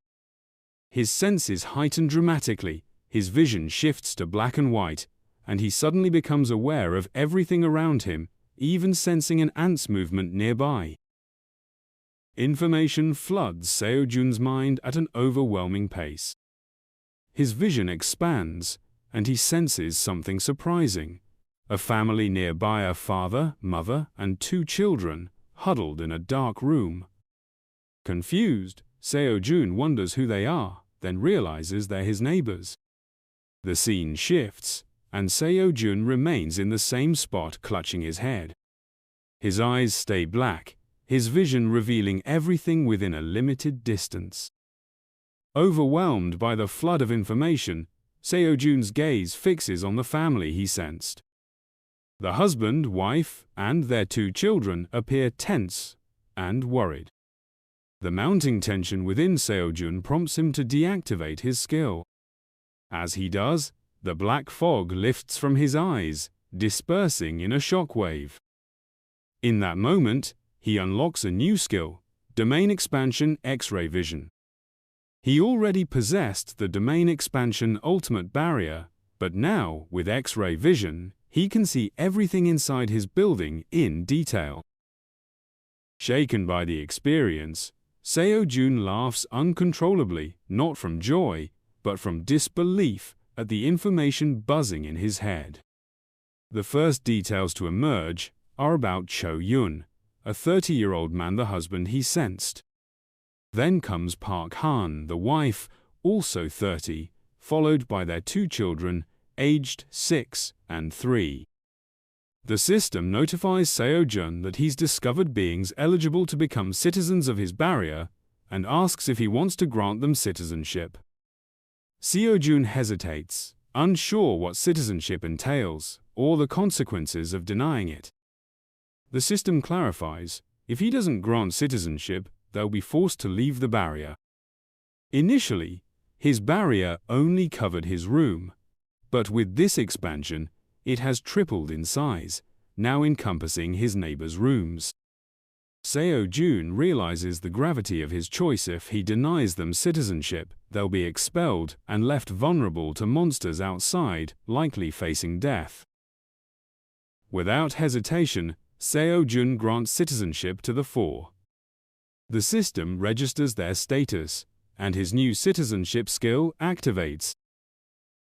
His senses heighten dramatically, his vision shifts to black and white, and he suddenly becomes aware of everything around him, even sensing an ant's movement nearby. Information floods Jae-hyun's mind at an overwhelming pace. His vision expands, and he senses something surprising. A family nearby, a father, mother, and 2 children, huddled in a dark room. Confused, Jae-hyun wonders who they are, then realizes they're his neighbors. The scene shifts, and Jae-hyun remains in the same spot, clutching his head. His eyes stay black, his vision revealing everything within a limited distance. Overwhelmed by the flood of information, Jae-hyun's gaze fixes on the family he sensed. The husband, wife, and their 2 children appear tense and worried. The mounting tension within Jae-hyun prompts him to deactivate his skill. As he does, the black fog lifts from his eyes, dispersing in a shockwave. In that moment, he unlocks a new skill, Domain Expansion X-ray Vision. He already possessed the Domain Expansion Ultimate Barrier, but now, with X-ray vision, he can see everything inside his building in detail. Shaken by the experience, Jae-hyun laughs uncontrollably, not from joy, but from disbelief at the information buzzing in his head. The first details to emerge are about Cho-yun, a 30-year-old man, the husband he sensed. Then comes Park Han, the wife, also 30, followed by their 2 children, aged 6 and 3. The system notifies Jae-hyun that he's discovered beings eligible to become citizens of his barrier and asks if he wants to grant them citizenship. Jae-hyun hesitates, unsure what citizenship entails or the consequences of denying it. The system clarifies, if he doesn't grant citizenship, they'll be forced to leave the barrier. Initially, his barrier only covered his room, but with this expansion, it has tripled in size, now encompassing his neighbors' rooms. Jae-hyun realizes the gravity of his choice. If he denies them citizenship, they'll be expelled and left vulnerable to monsters outside, likely facing death. Without hesitation, Jae-hyun grants citizenship to the four. The system registers their status, and his new citizenship skill activates.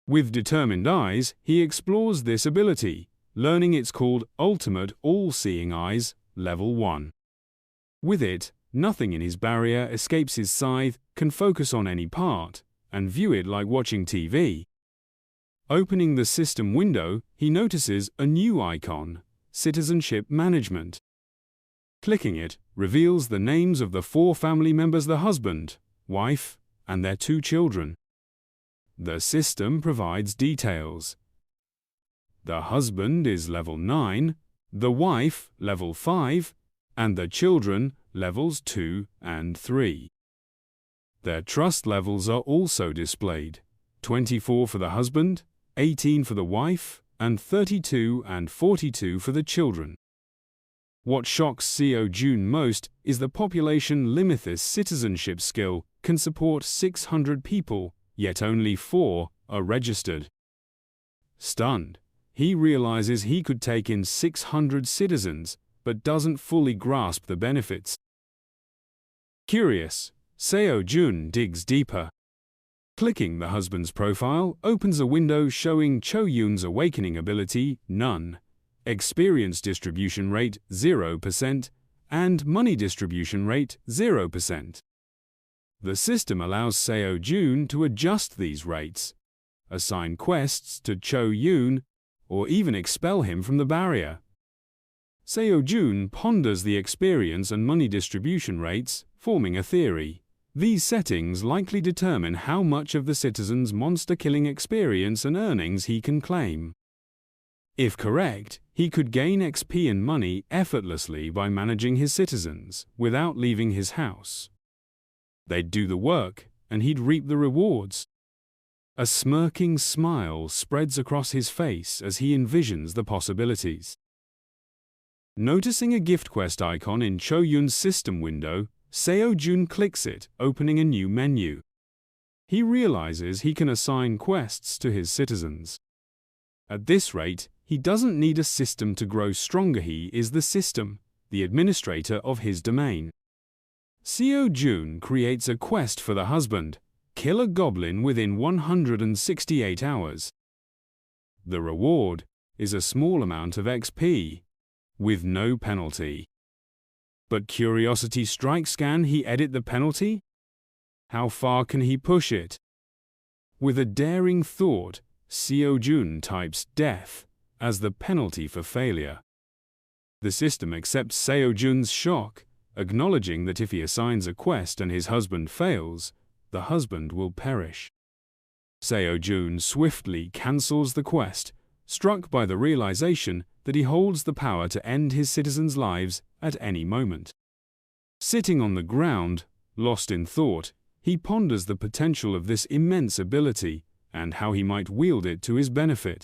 With determined eyes, he explores this ability, learning it's called Ultimate All-Seeing Eyes, Level 1. With it, nothing in his barrier escapes his scythe, can focus on any part, and view it like watching TV. Opening the system window, he notices a new icon, Citizenship Management. Clicking it reveals the names of the four family members: the husband, wife, and their two children. The system provides details. The husband is level 9, the wife level 5, and the children levels 2 and 3. Their trust levels are also displayed: 24 for the husband, 18 for the wife, and 32 and 42 for the children. What shocks Jae-hyun most is the population limit. This citizenship skill can support 600 people, yet only 4 are registered. Stunned, he realizes he could take in 600 citizens, but doesn't fully grasp the benefits. Curious, Jae-hyun digs deeper. Clicking the husband's profile opens a window showing Cho-yoon's awakening ability, None, experience distribution rate 0%, and money distribution rate 0%. The system allows Jae-hyun to adjust these rates, assign quests to Cho-yoon, or even expel him from the barrier. Jae-hyun ponders the experience and money distribution rates, forming a theory. These settings likely determine how much of the citizen's monster-killing experience and earnings he can claim. If correct, he could gain XP and money effortlessly by managing his citizens, without leaving his house. They'd do the work, and he'd reap the rewards. A smirking smile spreads across his face as he envisions the possibilities. Noticing a gift quest icon in Cho-yoon's system window, Jae-hyun clicks it, opening a new menu. He realizes he can assign quests to his citizens. At this rate, he doesn't need a system to grow stronger. He is the system, the administrator of his domain. Jae-hyun creates a quest for the husband: kill a goblin within 168 hours. The reward is a small amount of XP, with no penalty. But curiosity strikes. Can he edit the penalty? How far can he push it? With a daring thought, Jae-hyun types death as the penalty for failure. The system accepts Jae-hyun's shock, acknowledging that if he assigns a quest and his husband fails, the husband will perish. Jae-hyun swiftly cancels the quest, struck by the realization that he holds the power to end his citizens' lives at any moment. Sitting on the ground, lost in thought, he ponders the potential of this immense ability and how he might wield it to his benefit.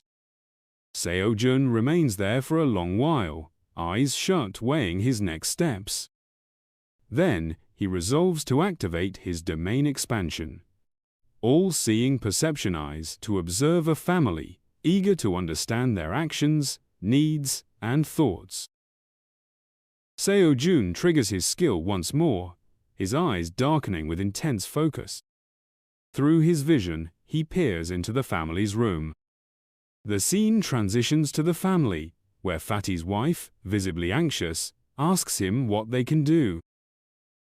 Jae-hyun remains there for a long while, eyes shut, weighing his next steps. Then, he resolves to activate his domain expansion. All-seeing perception eyes to observe a family, eager to understand their actions, needs, and thoughts. Jae-hyun triggers his skill once more, his eyes darkening with intense focus. Through his vision, he peers into the family's room. The scene transitions to the family, where Fatty's wife, visibly anxious, asks him what they can do.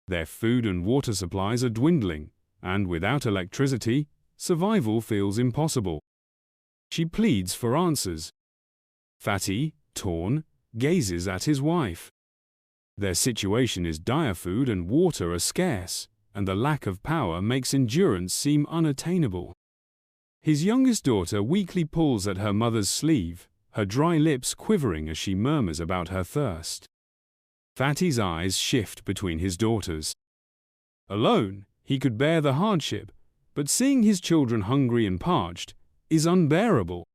Their food and water supplies are dwindling, and without electricity, survival feels impossible. She pleads for answers. Fatty, torn, gazes at his wife. Their situation is dire. Food and water are scarce, and the lack of power makes endurance seem unattainable. His youngest daughter weakly pulls at her mother's sleeve, her dry lips quivering as she murmurs about her thirst. Fatty's eyes shift between his daughters. Alone, he could bear the hardship, but seeing his children hungry and parched is unbearable.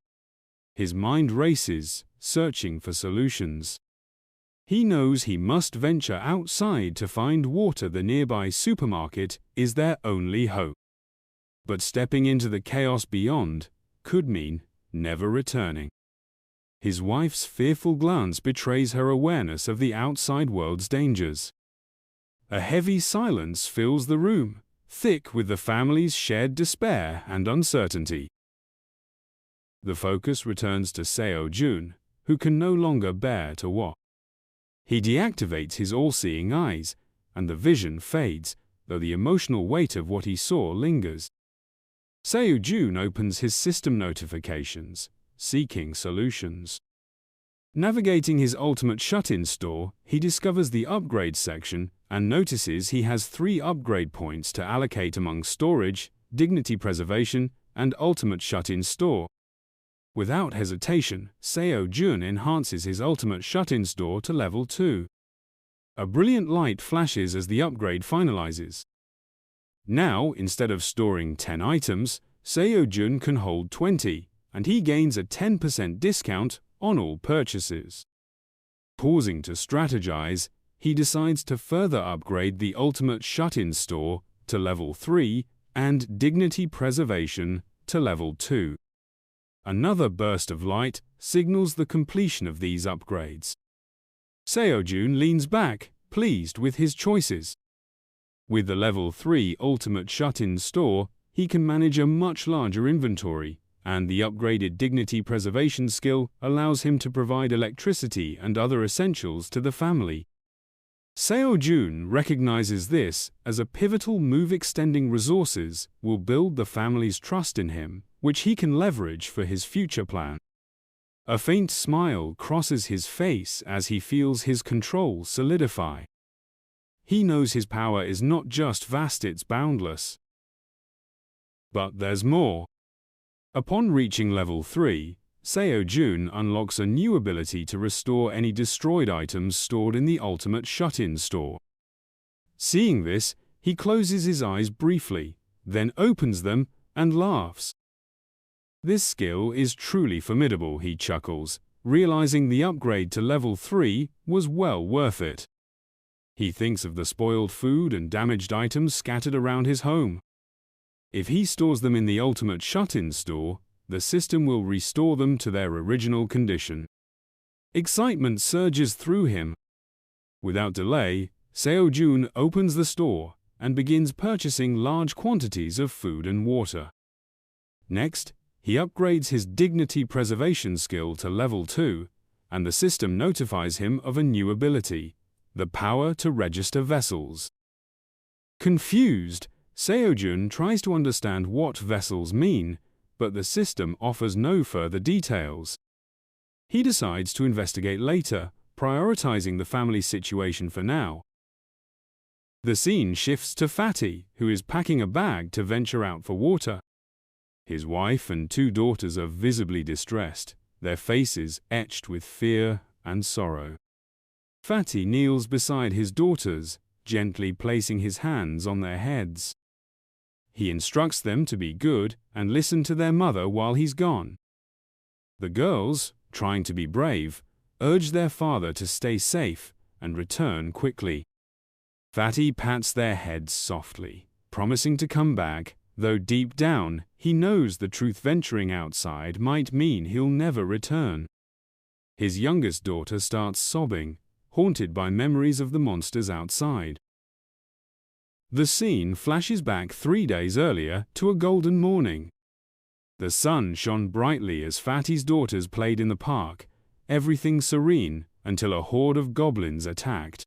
His mind races, searching for solutions. He knows he must venture outside to find water. The nearby supermarket is their only hope. But stepping into the chaos beyond could mean never returning. His wife's fearful glance betrays her awareness of the outside world's dangers. A heavy silence fills the room, thick with the family's shared despair and uncertainty. The focus returns to Jae-hyun, who can no longer bear to watch. He deactivates his all-seeing eyes, and the vision fades, though the emotional weight of what he saw lingers. Jae-hyun opens his system notifications, seeking solutions. Navigating his ultimate shut-in store, he discovers the upgrade section and notices he has 3 upgrade points to allocate among storage, dignity preservation, and ultimate shut-in store. Without hesitation, Jae-hyun enhances his ultimate shut-in store to level 2. A brilliant light flashes as the upgrade finalizes. Now, instead of storing 10 items, Jae-hyun can hold 20, and he gains a 10% discount on all purchases. Pausing to strategize, he decides to further upgrade the ultimate shut-in store to level 3 and dignity preservation to level 2. Another burst of light signals the completion of these upgrades. Jae-hyun leans back, pleased with his choices. With the level 3 ultimate shut-in store, he can manage a much larger inventory, and the upgraded dignity preservation skill allows him to provide electricity and other essentials to the family. Jae-hyun recognizes this as a pivotal move. Extending resources will build the family's trust in him, which he can leverage for his future plan. A faint smile crosses his face as he feels his control solidify. He knows his power is not just vast, it's boundless. But there's more. Upon reaching level 3, Jae-hyun unlocks a new ability to restore any destroyed items stored in the ultimate shut-in store. Seeing this, he closes his eyes briefly, then opens them and laughs. This skill is truly formidable, he chuckles, realizing the upgrade to level 3 was well worth it. He thinks of the spoiled food and damaged items scattered around his home. If he stores them in the ultimate shut-in store, the system will restore them to their original condition. Excitement surges through him. Without delay, Jae-hyun opens the store and begins purchasing large quantities of food and water. Next, he upgrades his dignity preservation skill to level 2, and the system notifies him of a new ability, the power to register vessels. Confused, Jae-hyun tries to understand what vessels mean, but the system offers no further details. He decides to investigate later, prioritizing the family situation for now. The scene shifts to Fatty, who is packing a bag to venture out for water. His wife and 2 daughters are visibly distressed, their faces etched with fear and sorrow. Fatty kneels beside his daughters, gently placing his hands on their heads. He instructs them to be good and listen to their mother while he's gone. The girls, trying to be brave, urge their father to stay safe and return quickly. Fatty pats their heads softly, promising to come back, though deep down, he knows the truth. Venturing outside might mean he'll never return. His youngest daughter starts sobbing, haunted by memories of the monsters outside. The scene flashes back 3 days earlier to a golden morning. The sun shone brightly as Fatty's daughters played in the park, everything serene until a horde of goblins attacked.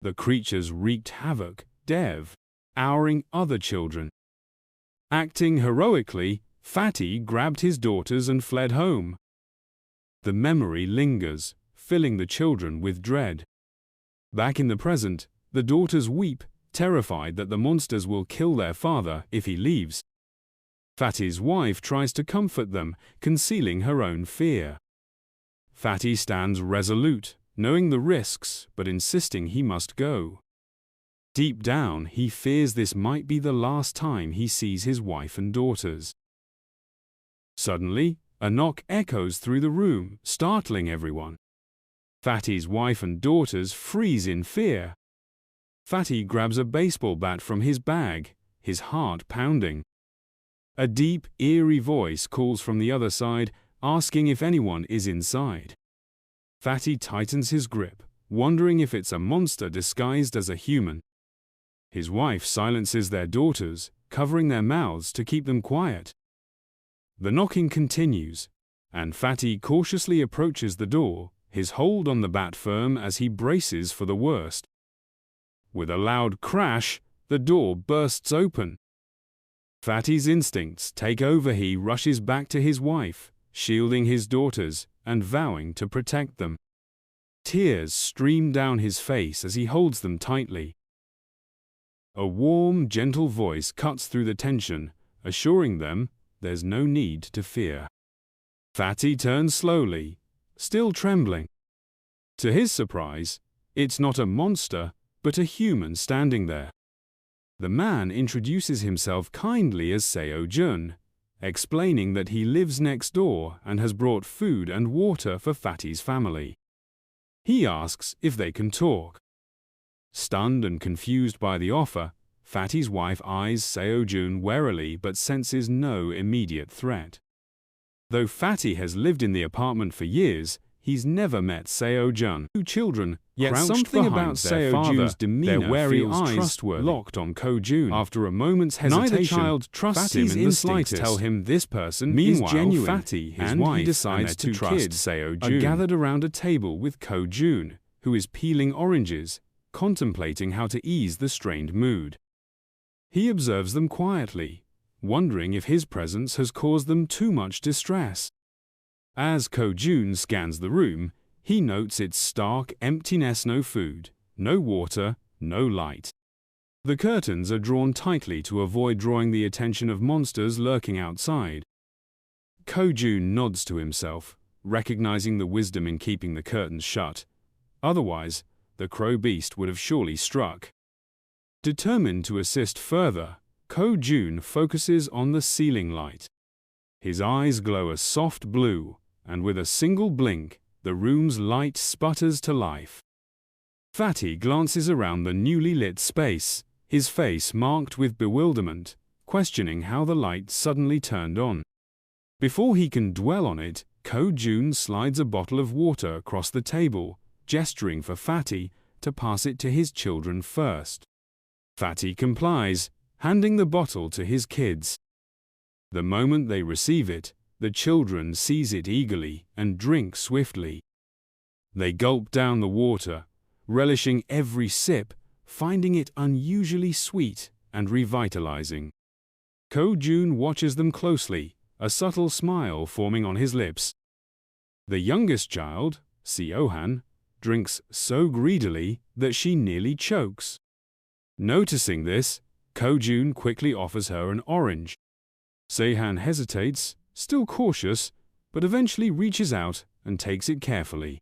The creatures wreaked havoc, devouring other children. Acting heroically, Fatty grabbed his daughters and fled home. The memory lingers, filling the children with dread. Back in the present, the daughters weep, terrified that the monsters will kill their father if he leaves. Fatty's wife tries to comfort them, concealing her own fear. Fatty stands resolute, knowing the risks but insisting he must go. Deep down, he fears this might be the last time he sees his wife and daughters. Suddenly, a knock echoes through the room, startling everyone. Fatty's wife and daughters freeze in fear. Fatty grabs a baseball bat from his bag, his heart pounding. A deep, eerie voice calls from the other side, asking if anyone is inside. Fatty tightens his grip, wondering if it's a monster disguised as a human. His wife silences their daughters, covering their mouths to keep them quiet. The knocking continues, and Fatty cautiously approaches the door, his hold on the bat firm as he braces for the worst. With a loud crash, the door bursts open. Fatty's instincts take over. He rushes back to his wife, shielding his daughters and vowing to protect them. Tears stream down his face as he holds them tightly. A warm, gentle voice cuts through the tension, assuring them there's no need to fear. Fatty turns slowly, still trembling. To his surprise, it's not a monster, but a human standing there. The man introduces himself kindly as Jae-hyun, explaining that he lives next door and has brought food and water for Fatty's family. He asks if they can talk. Stunned and confused by the offer, Fatty's wife eyes Jae-hyun warily but senses no immediate threat. Though Fatty has lived in the apartment for years, he's never met Jae-hyun. Two children, yet something about Jae-hyun's demeanor, their wary eyes trustworthy, locked on Ko-jun. After a moment's hesitation, neither child trusts him in the slightest. Tell him this person is genuine. Fatty, his wife, he decides to trust Jae-hyun, are gathered around a table with Ko-jun, who is peeling oranges, contemplating how to ease the strained mood. He observes them quietly, wondering if his presence has caused them too much distress. As Ko-jun scans the room, he notes its stark emptiness: no food, no water, no light. The curtains are drawn tightly to avoid drawing the attention of monsters lurking outside. Ko-jun nods to himself, recognizing the wisdom in keeping the curtains shut. Otherwise, the crow beast would have surely struck. Determined to assist further, Ko-jun focuses on the ceiling light. His eyes glow a soft blue, and with a single blink, the room's light sputters to life. Fatty glances around the newly lit space, his face marked with bewilderment, questioning how the light suddenly turned on. Before he can dwell on it, Ko-jun slides a bottle of water across the table, gesturing for Fatty to pass it to his children first. Fatty complies, handing the bottle to his kids. The moment they receive it, the children seize it eagerly and drink swiftly. They gulp down the water, relishing every sip, finding it unusually sweet and revitalizing. Ko-jun watches them closely, a subtle smile forming on his lips. The youngest child, Jae-hyun, drinks so greedily that she nearly chokes. Noticing this, Ko-jun quickly offers her an orange. Jae-hyun hesitates, still cautious, but eventually reaches out and takes it carefully.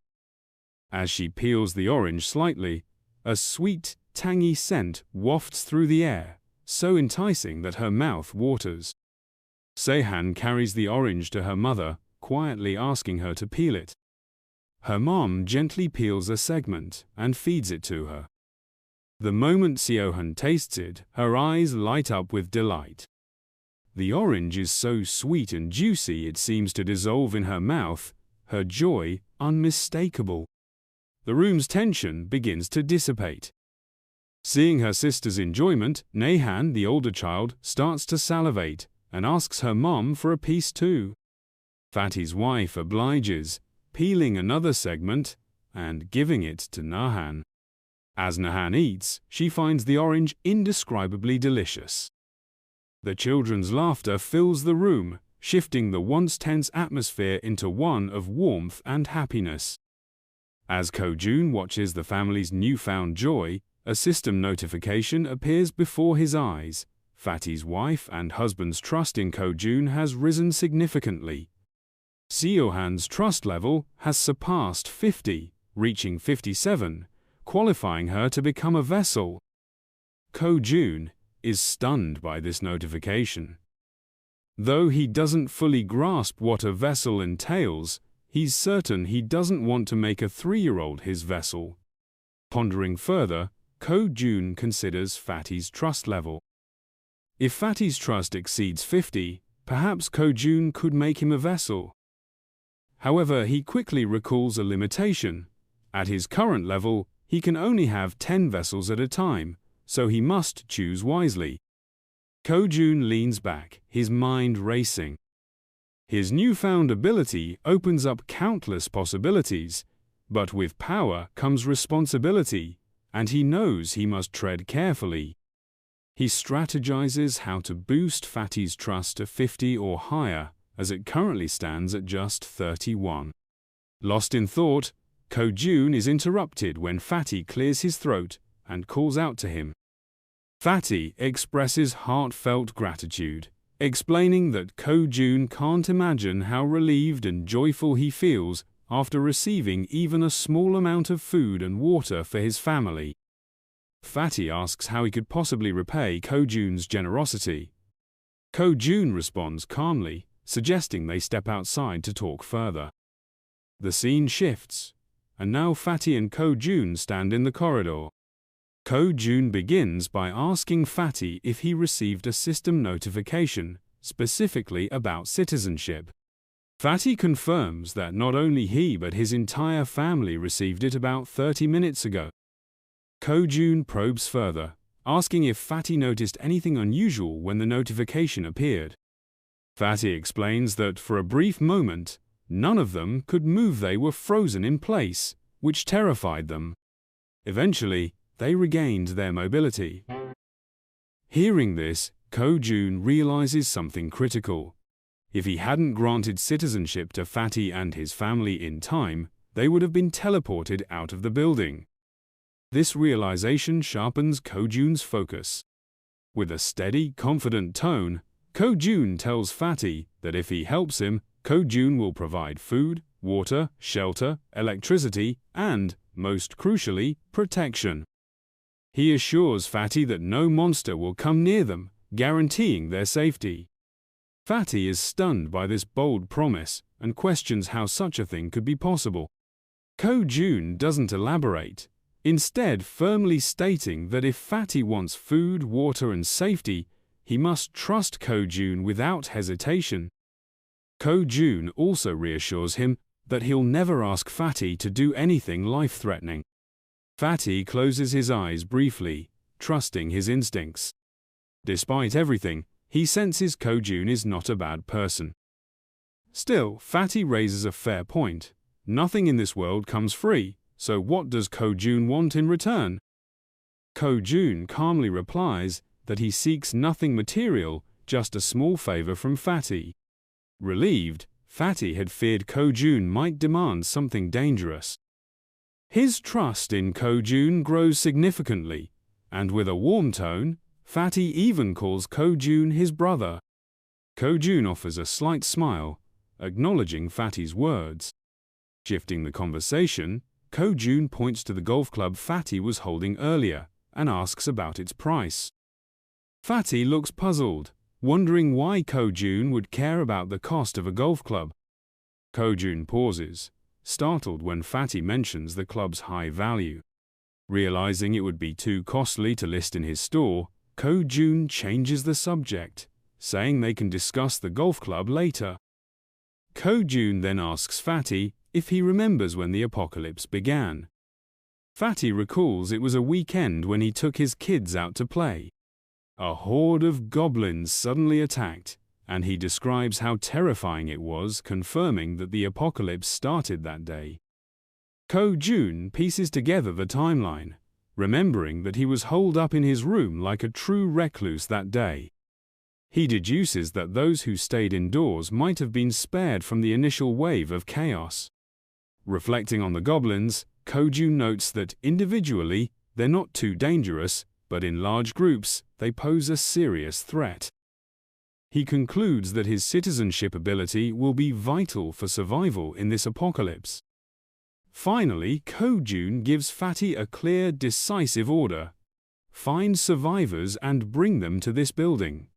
As she peels the orange slightly, a sweet, tangy scent wafts through the air, so enticing that her mouth waters. Jae-hyun carries the orange to her mother, quietly asking her to peel it. Her mom gently peels a segment and feeds it to her. The moment Jae-hyun tastes it, her eyes light up with delight. The orange is so sweet and juicy it seems to dissolve in her mouth, her joy unmistakable. The room's tension begins to dissipate. Seeing her sister's enjoyment, Nahan, the older child, starts to salivate and asks her mom for a piece too. Fatty's wife obliges, peeling another segment and giving it to Nahan. As Nahan eats, she finds the orange indescribably delicious. The children's laughter fills the room, shifting the once tense atmosphere into one of warmth and happiness. As Ko-jun watches the family's newfound joy, a system notification appears before his eyes. Fatty's wife and husband's trust in Ko-jun has risen significantly. Jae-hyun's trust level has surpassed 50, reaching 57, qualifying her to become a vessel. Ko-jun is stunned by this notification. Though he doesn't fully grasp what a vessel entails, he's certain he doesn't want to make a 3-year-old his vessel. Pondering further, Ko-jun considers Fatty's trust level. If Fatty's trust exceeds 50, perhaps Ko-jun could make him a vessel. However, he quickly recalls a limitation. At his current level, he can only have 10 vessels at a time, so he must choose wisely. Ko-jun leans back, his mind racing. His newfound ability opens up countless possibilities, but with power comes responsibility, and he knows he must tread carefully. He strategizes how to boost Fatty's trust to 50 or higher, as it currently stands at just 31. Lost in thought, Ko-jun is interrupted when Fatty clears his throat and calls out to him. Fatty expresses heartfelt gratitude, explaining that Ko-jun can't imagine how relieved and joyful he feels after receiving even a small amount of food and water for his family. Fatty asks how he could possibly repay Ko-jun's generosity. Ko-jun responds calmly, suggesting they step outside to talk further. The scene shifts, and now Fatty and Ko-jun stand in the corridor. Ko-jun begins by asking Fatty if he received a system notification, specifically about citizenship. Fatty confirms that not only he but his entire family received it about 30 minutes ago. Ko-jun probes further, asking if Fatty noticed anything unusual when the notification appeared. Fatty explains that for a brief moment, none of them could move. They were frozen in place, which terrified them. Eventually, they regained their mobility. Hearing this, Ko-jun realizes something critical. If he hadn't granted citizenship to Fatty and his family in time, they would have been teleported out of the building. This realization sharpens Ko-jun's focus. With a steady, confident tone, Ko-jun tells Fatty that if he helps him, Ko-jun will provide food, water, shelter, electricity, and, most crucially, protection. He assures Fatty that no monster will come near them, guaranteeing their safety. Fatty is stunned by this bold promise and questions how such a thing could be possible. Ko-jun doesn't elaborate, instead firmly stating that if Fatty wants food, water, and safety, he must trust Ko-jun without hesitation. Ko-jun also reassures him that he'll never ask Fatty to do anything life-threatening. Fatty closes his eyes briefly, trusting his instincts. Despite everything, he senses Ko-jun is not a bad person. Still, Fatty raises a fair point. Nothing in this world comes free, so what does Ko-jun want in return? Ko-jun calmly replies that he seeks nothing material, just a small favor from Fatty. Relieved, Fatty had feared Ko-jun might demand something dangerous. His trust in Ko-jun grows significantly, and with a warm tone, Fatty even calls Ko-jun his brother. Ko-jun offers a slight smile, acknowledging Fatty's words. Shifting the conversation, Ko-jun points to the golf club Fatty was holding earlier and asks about its price. Fatty looks puzzled, wondering why Ko-jun would care about the cost of a golf club. Ko-jun pauses, startled when Fatty mentions the club's high value. Realizing it would be too costly to list in his store, Ko-jun changes the subject, saying they can discuss the golf club later. Ko-jun then asks Fatty if he remembers when the apocalypse began. Fatty recalls it was a weekend when he took his kids out to play. A horde of goblins suddenly attacked, and he describes how terrifying it was, confirming that the apocalypse started that day. Ko-jun pieces together the timeline, remembering that he was holed up in his room like a true recluse that day. He deduces that those who stayed indoors might have been spared from the initial wave of chaos. Reflecting on the goblins, Ko-jun notes that individually they're not too dangerous, but in large groups they pose a serious threat. He concludes that his citizenship ability will be vital for survival in this apocalypse. Finally, Ko-jun gives Fatty a clear, decisive order: find survivors and bring them to this building.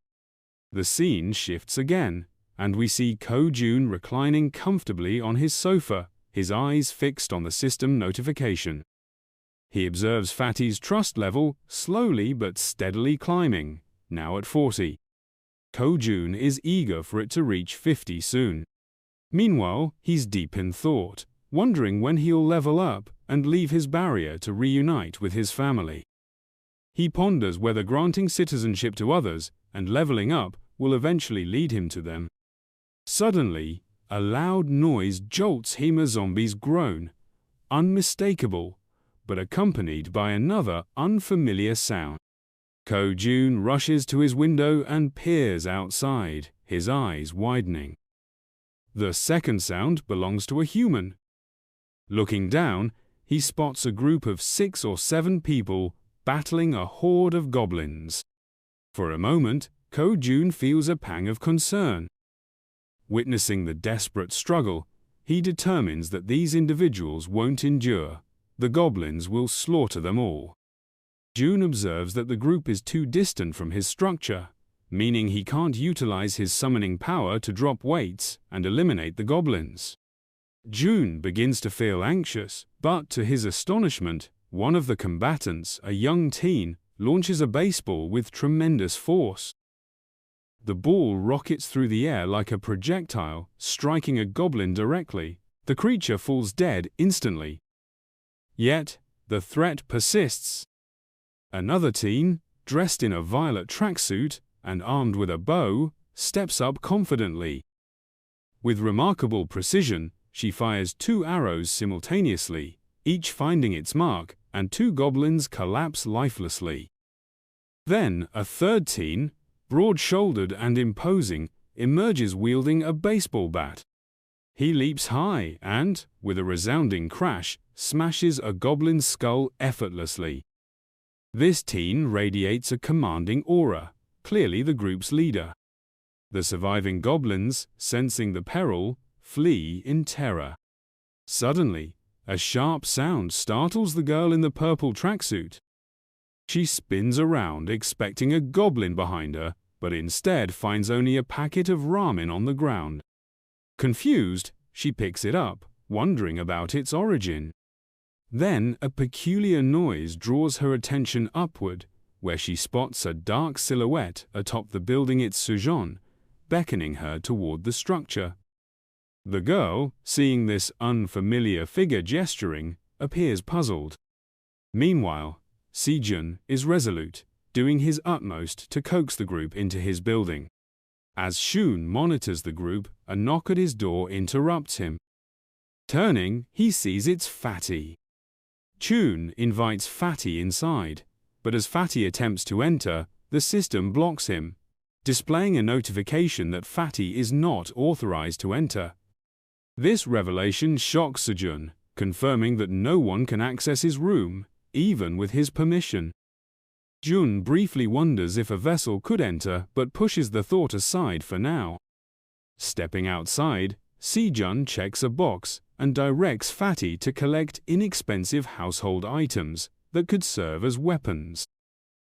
The scene shifts again, and we see Ko-jun reclining comfortably on his sofa, his eyes fixed on the system notification. He observes Fatty's trust level slowly but steadily climbing, now at 40. Ko-jun is eager for it to reach 50 soon. Meanwhile, he's deep in thought, wondering when he'll level up and leave his barrier to reunite with his family. He ponders whether granting citizenship to others and leveling up will eventually lead him to them. Suddenly, a loud noise jolts him. A zombie's groan, unmistakable, but accompanied by another unfamiliar sound. Ko-jun rushes to his window and peers outside, his eyes widening. The second sound belongs to a human. Looking down, he spots a group of 6 or 7 people battling a horde of goblins. For a moment, Ko-jun feels a pang of concern. Witnessing the desperate struggle, he determines that these individuals won't endure. The goblins will slaughter them all. Jun observes that the group is too distant from his structure, meaning he can't utilize his summoning power to drop weights and eliminate the goblins. Jun begins to feel anxious, but to his astonishment, one of the combatants, a young teen, launches a baseball with tremendous force. The ball rockets through the air like a projectile, striking a goblin directly. The creature falls dead instantly. Yet, the threat persists. Another teen, dressed in a violet tracksuit and armed with a bow, steps up confidently. With remarkable precision, she fires 2 arrows simultaneously, each finding its mark, and 2 goblins collapse lifelessly. Then, a third teen, broad-shouldered and imposing, emerges wielding a baseball bat. He leaps high and, with a resounding crash, smashes a goblin's skull effortlessly. This teen radiates a commanding aura, clearly the group's leader. The surviving goblins, sensing the peril, flee in terror. Suddenly, a sharp sound startles the girl in the purple tracksuit. She spins around expecting a goblin behind her, but instead finds only a packet of ramen on the ground. Confused, she picks it up, wondering about its origin. Then a peculiar noise draws her attention upward, where she spots a dark silhouette atop the building its Sujon, beckoning her toward the structure. The girl, seeing this unfamiliar figure gesturing, appears puzzled. Meanwhile, Jae-hyun is resolute, doing his utmost to coax the group into his building. As Shun monitors the group, a knock at his door interrupts him. Turning, he sees it's Fatty. Chun invites Fatty inside, but as Fatty attempts to enter, the system blocks him, displaying a notification that Fatty is not authorized to enter. This revelation shocks Jae-hyun, confirming that no one can access his room, even with his permission. Jun briefly wonders if a vessel could enter but pushes the thought aside for now. Stepping outside, Jae-hyun checks a box and directs Fatty to collect inexpensive household items that could serve as weapons.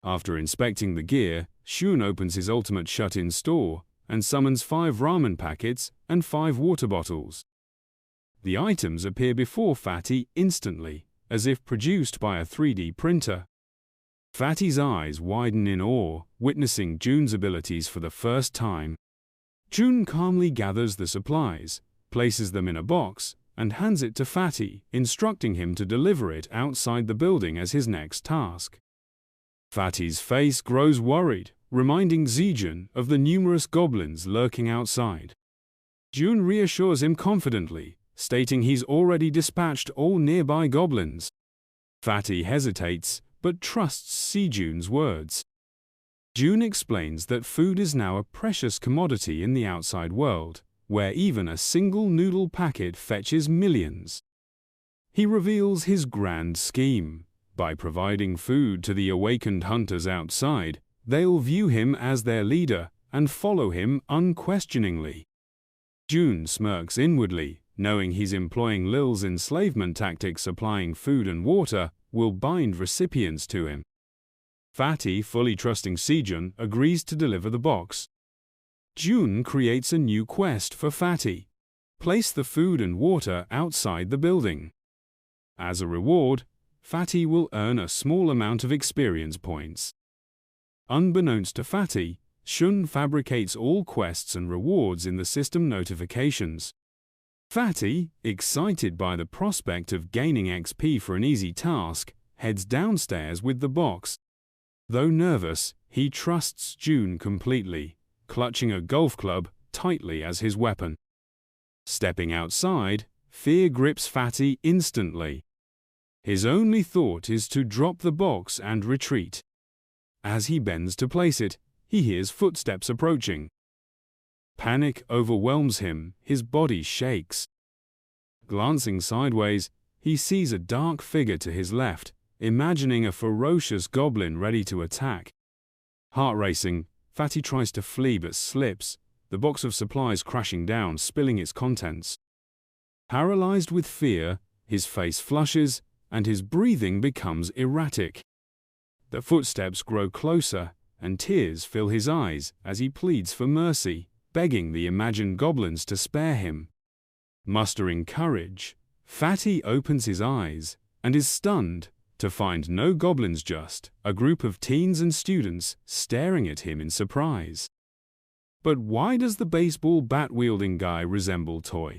After inspecting the gear, Shun opens his ultimate shut-in store and summons 5 ramen packets and 5 water bottles. The items appear before Fatty instantly, as if produced by a 3D printer. Fatty's eyes widen in awe, witnessing Jun's abilities for the first time. Jun calmly gathers the supplies, places them in a box, and hands it to Fatty, instructing him to deliver it outside the building as his next task. Fatty's face grows worried, reminding Jae-hyun of the numerous goblins lurking outside. Jun reassures him confidently, stating he's already dispatched all nearby goblins. Fatty hesitates, but trusts Jae-hyun's words. Jun explains that food is now a precious commodity in the outside world, where even a single noodle packet fetches millions. He reveals his grand scheme. By providing food to the awakened hunters outside, they'll view him as their leader and follow him unquestioningly. Jun smirks inwardly, knowing he's employing Lil's enslavement tactics. Supplying food and water will bind recipients to him. Fatty, fully trusting Jae-hyun, agrees to deliver the box. June creates a new quest for Fatty. Place the food and water outside the building. As a reward, Fatty will earn a small amount of experience points. Unbeknownst to Fatty, Shun fabricates all quests and rewards in the system notifications. Fatty, excited by the prospect of gaining XP for an easy task, heads downstairs with the box. Though nervous, he trusts June completely, clutching a golf club tightly as his weapon. Stepping outside, fear grips Fatty instantly. His only thought is to drop the box and retreat. As he bends to place it, he hears footsteps approaching. Panic overwhelms him, his body shakes. Glancing sideways, he sees a dark figure to his left, imagining a ferocious goblin ready to attack. Heart racing, Fatty tries to flee but slips, the box of supplies crashing down, spilling its contents. Paralyzed with fear, his face flushes, and his breathing becomes erratic. The footsteps grow closer, and tears fill his eyes as he pleads for mercy, begging the imagined goblins to spare him. Mustering courage, Fatty opens his eyes and is stunned to find no goblins, just a group of teens and students staring at him in surprise. But why does the baseball bat-wielding guy resemble Toy?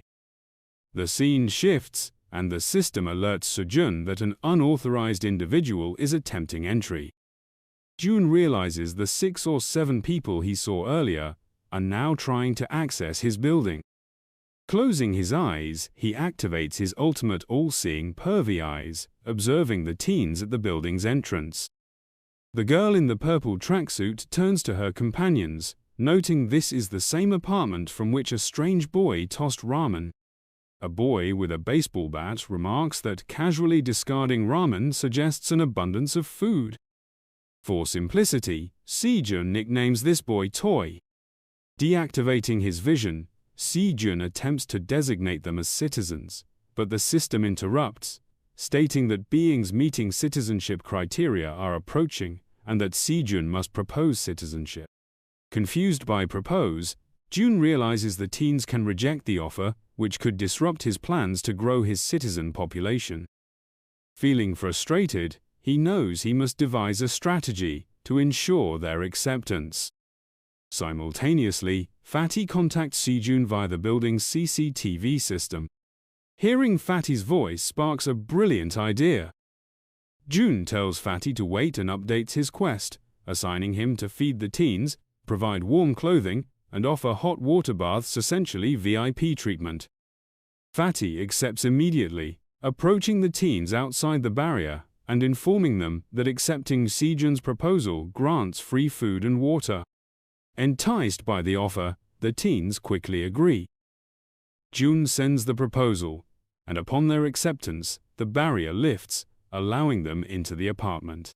The scene shifts, and the system alerts Sejun that an unauthorized individual is attempting entry. June realizes the 6 or 7 people he saw earlier are now trying to access his building. Closing his eyes, he activates his ultimate all-seeing pervy eyes, observing the teens at the building's entrance. The girl in the purple tracksuit turns to her companions, noting this is the same apartment from which a strange boy tossed ramen. A boy with a baseball bat remarks that casually discarding ramen suggests an abundance of food. For simplicity, Jae-hyun nicknames this boy Toy. Deactivating his vision, Jae-hyun attempts to designate them as citizens, but the system interrupts, stating that beings meeting citizenship criteria are approaching and that Jae-hyun must propose citizenship. Confused by propose, June realizes the teens can reject the offer, which could disrupt his plans to grow his citizen population. Feeling frustrated, he knows he must devise a strategy to ensure their acceptance. Simultaneously, Fatty contacts Jae-hyun via the building's CCTV system. Hearing Fatty's voice sparks a brilliant idea. June tells Fatty to wait and updates his quest, assigning him to feed the teens, provide warm clothing, and offer hot water baths, essentially VIP treatment. Fatty accepts immediately, approaching the teens outside the barrier and informing them that accepting Jae-hyun's proposal grants free food and water. Enticed by the offer, the teens quickly agree. June sends the proposal, and upon their acceptance, the barrier lifts, allowing them into the apartment.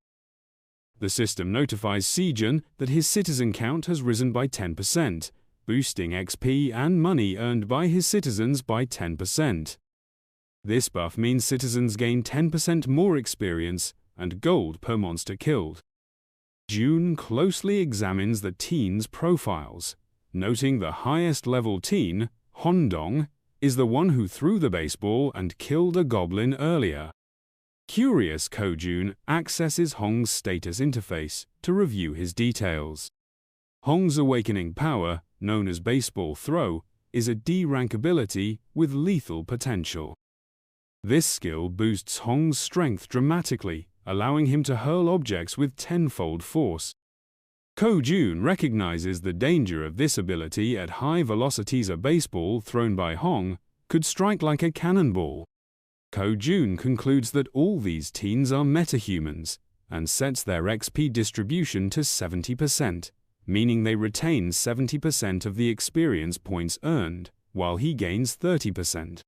The system notifies Jae-hyun that his citizen count has risen by 10%, boosting XP and money earned by his citizens by 10%. This buff means citizens gain 10% more experience and gold per monster killed. June closely examines the teens' profiles, noting the highest level teen, Hondong, is the one who threw the baseball and killed a goblin earlier. Curious, Ko-jun accesses Hong's status interface to review his details. Hong's awakening power, known as baseball throw, is a D-rank ability with lethal potential. This skill boosts Hong's strength dramatically, allowing him to hurl objects with tenfold force. Ko-jun recognizes the danger of this ability at high velocities. A baseball thrown by Hong could strike like a cannonball. Ko-jun concludes that all these teens are metahumans and sets their XP distribution to 70%, meaning they retain 70% of the experience points earned, while he gains 30%.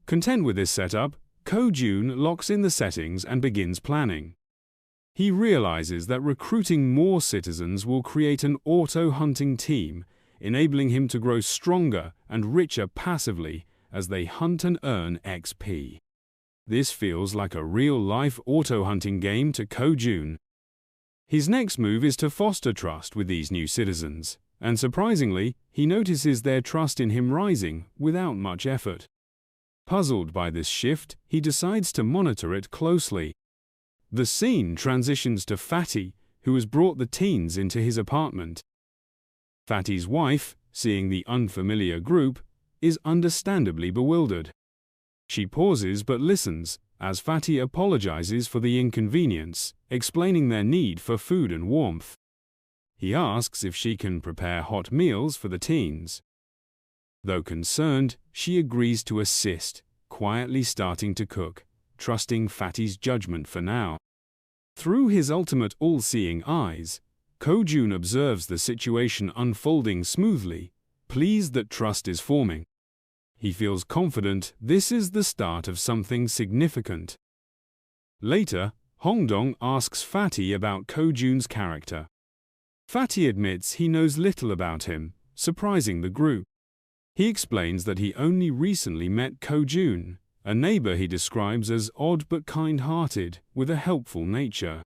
Content with this setup, Ko-jun locks in the settings and begins planning. He realizes that recruiting more citizens will create an auto-hunting team, enabling him to grow stronger and richer passively as they hunt and earn XP. This feels like a real-life auto-hunting game to Ko-jun. His next move is to foster trust with these new citizens, and surprisingly, he notices their trust in him rising without much effort. Puzzled by this shift, he decides to monitor it closely. The scene transitions to Fatty, who has brought the teens into his apartment. Fatty's wife, seeing the unfamiliar group, is understandably bewildered. She pauses but listens, as Fatty apologizes for the inconvenience, explaining their need for food and warmth. He asks if she can prepare hot meals for the teens. Though concerned, she agrees to assist, quietly starting to cook, trusting Fatty's judgment for now. Through his ultimate all-seeing eyes, Ko-jun observes the situation unfolding smoothly, pleased that trust is forming. He feels confident this is the start of something significant. Later, Hongdong asks Fatty about Ko-jun's character. Fatty admits he knows little about him, surprising the group. He explains that he only recently met Ko-jun, a neighbor he describes as odd but kind-hearted, with a helpful nature.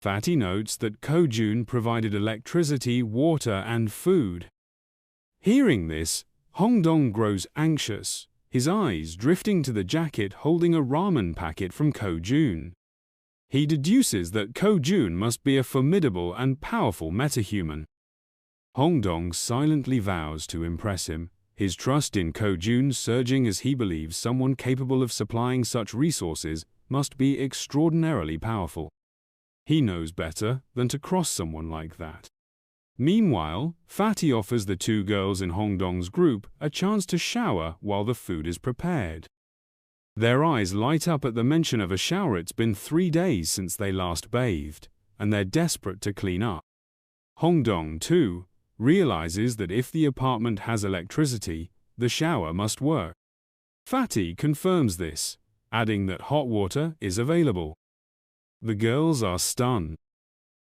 Fatty notes that Ko-jun provided electricity, water, and food. Hearing this, Hongdong grows anxious, his eyes drifting to the jacket holding a ramen packet from Ko-jun. He deduces that Ko-jun must be a formidable and powerful metahuman. Hongdong silently vows to impress him, his trust in Ko-jun surging as he believes someone capable of supplying such resources must be extraordinarily powerful. He knows better than to cross someone like that. Meanwhile, Fatty offers the two girls in Hongdong's group a chance to shower while the food is prepared. Their eyes light up at the mention of a shower. It's been 3 days since they last bathed, and they're desperate to clean up. Hongdong, too, realizes that if the apartment has electricity, the shower must work. Fatty confirms this, adding that hot water is available. The girls are stunned.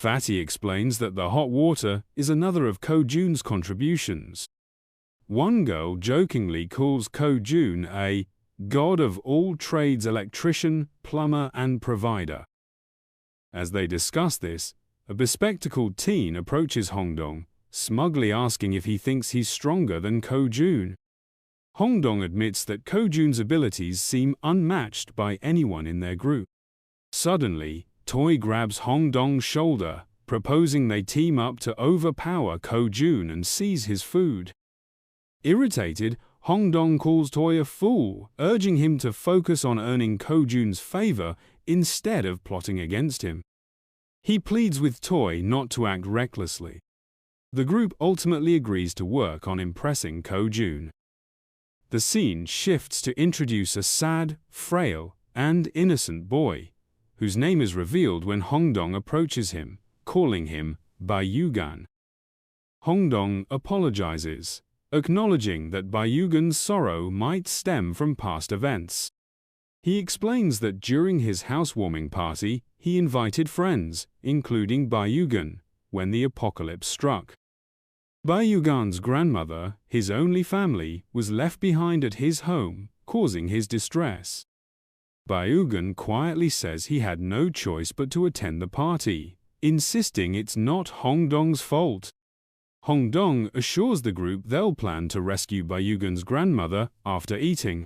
Fatty explains that the hot water is another of Ko-jun's contributions. One girl jokingly calls Ko-jun a god of all trades, electrician, plumber, and provider. As they discuss this, a bespectacled teen approaches Hongdong, smugly asking if he thinks he's stronger than Ko-jun. Hongdong admits that Ko-jun's abilities seem unmatched by anyone in their group. Suddenly, Toy grabs Hongdong's shoulder, proposing they team up to overpower Ko-jun and seize his food. Irritated, Hongdong calls Toy a fool, urging him to focus on earning Ko-jun's favor instead of plotting against him. He pleads with Toy not to act recklessly. The group ultimately agrees to work on impressing Ko-jun. The scene shifts to introduce a sad, frail, and innocent boy, whose name is revealed when Hongdong approaches him, calling him Bayugan. Hongdong apologizes, acknowledging that Bayugan's sorrow might stem from past events. He explains that during his housewarming party, he invited friends, including Bayugan, when the apocalypse struck. Bayugan's grandmother, his only family, was left behind at his home, causing his distress. Bayugan quietly says he had no choice but to attend the party, insisting it's not Hongdong's fault. Hongdong assures the group they'll plan to rescue Bayugan's grandmother after eating.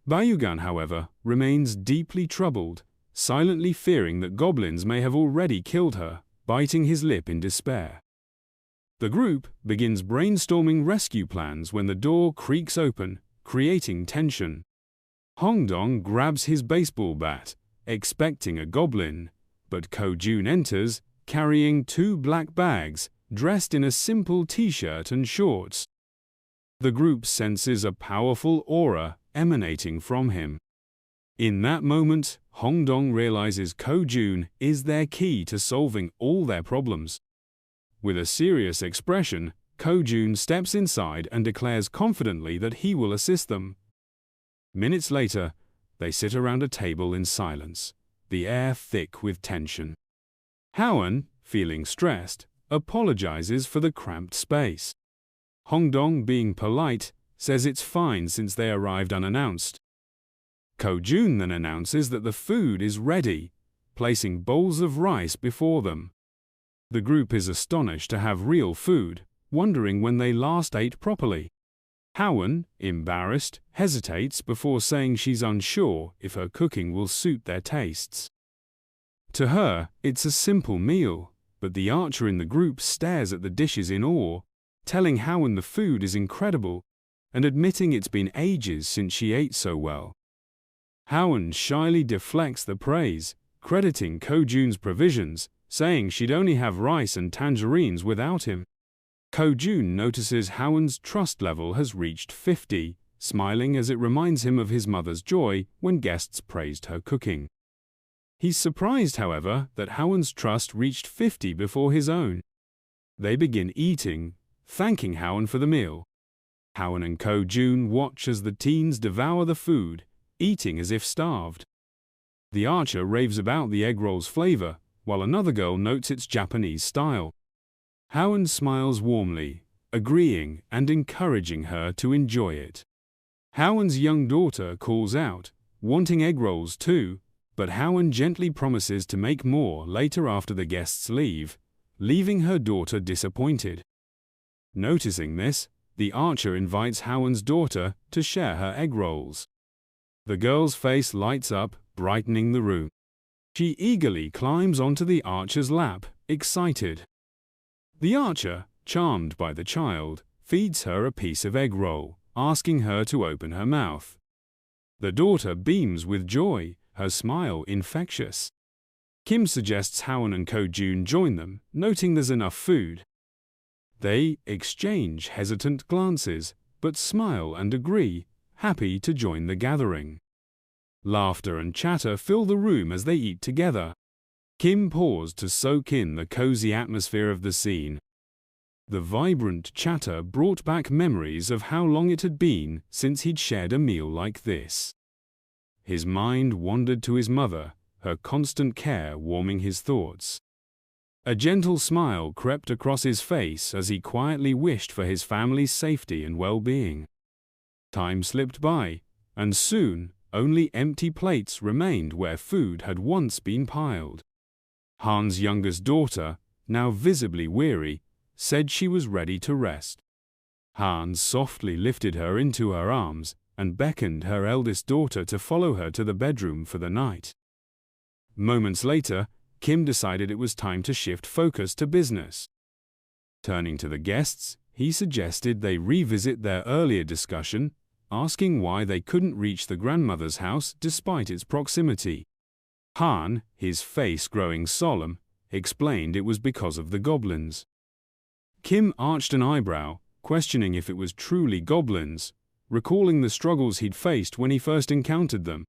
Bayugan, however, remains deeply troubled, silently fearing that goblins may have already killed her, biting his lip in despair. The group begins brainstorming rescue plans when the door creaks open, creating tension. Hongdong grabs his baseball bat, expecting a goblin, but Ko-jun enters, carrying 2 black bags, dressed in a simple t-shirt and shorts. The group senses a powerful aura emanating from him. In that moment, Hongdong realizes Ko-jun is their key to solving all their problems. With a serious expression, Ko-jun steps inside and declares confidently that he will assist them. Minutes later, they sit around a table in silence, the air thick with tension. Jae-hyun, feeling stressed, apologizes for the cramped space. Hongdong, being polite, says it's fine since they arrived unannounced. Ko-jun then announces that the food is ready, placing bowls of rice before them. The group is astonished to have real food, wondering when they last ate properly. Haeun, embarrassed, hesitates before saying she's unsure if her cooking will suit their tastes. To her, it's a simple meal, but the archer in the group stares at the dishes in awe, telling Haeun the food is incredible and admitting it's been ages since she ate so well. Haeun shyly deflects the praise, crediting Ko-jun's provisions, saying she'd only have rice and tangerines without him. Ko-jun notices Haeun's trust level has reached 50, smiling as it reminds him of his mother's joy when guests praised her cooking. He's surprised, however, that Haeun's trust reached 50 before his own. They begin eating, thanking Haeun for the meal. Haeun and Ko-jun watch as the teens devour the food, eating as if starved. The archer raves about the egg roll's flavor, while another girl notes its Japanese style. Haeun smiles warmly, agreeing and encouraging her to enjoy it. Haeun's young daughter calls out, wanting egg rolls too, but Haeun gently promises to make more later after the guests leave, leaving her daughter disappointed. Noticing this, the archer invites Haeun's daughter to share her egg rolls. The girl's face lights up, brightening the room. She eagerly climbs onto the archer's lap, excited. The archer, charmed by the child, feeds her a piece of egg roll, asking her to open her mouth. The daughter beams with joy, her smile infectious. Kim suggests Haeun and Ko-jun join them, noting there's enough food. They exchange hesitant glances, but smile and agree, happy to join the gathering. Laughter and chatter fill the room as they eat together. Kim paused to soak in the cozy atmosphere of the scene. The vibrant chatter brought back memories of how long it had been since he'd shared a meal like this. His mind wandered to his mother, her constant care warming his thoughts. A gentle smile crept across his face as he quietly wished for his family's safety and well-being. Time slipped by, and soon only empty plates remained where food had once been piled. Han's youngest daughter, now visibly weary, said she was ready to rest. Han softly lifted her into her arms and beckoned her eldest daughter to follow her to the bedroom for the night. Moments later, Kim decided it was time to shift focus to business. Turning to the guests, he suggested they revisit their earlier discussion, asking why they couldn't reach the grandmother's house despite its proximity. Han, his face growing solemn, explained it was because of the goblins. Kim arched an eyebrow, questioning if it was truly goblins, recalling the struggles he'd faced when he first encountered them.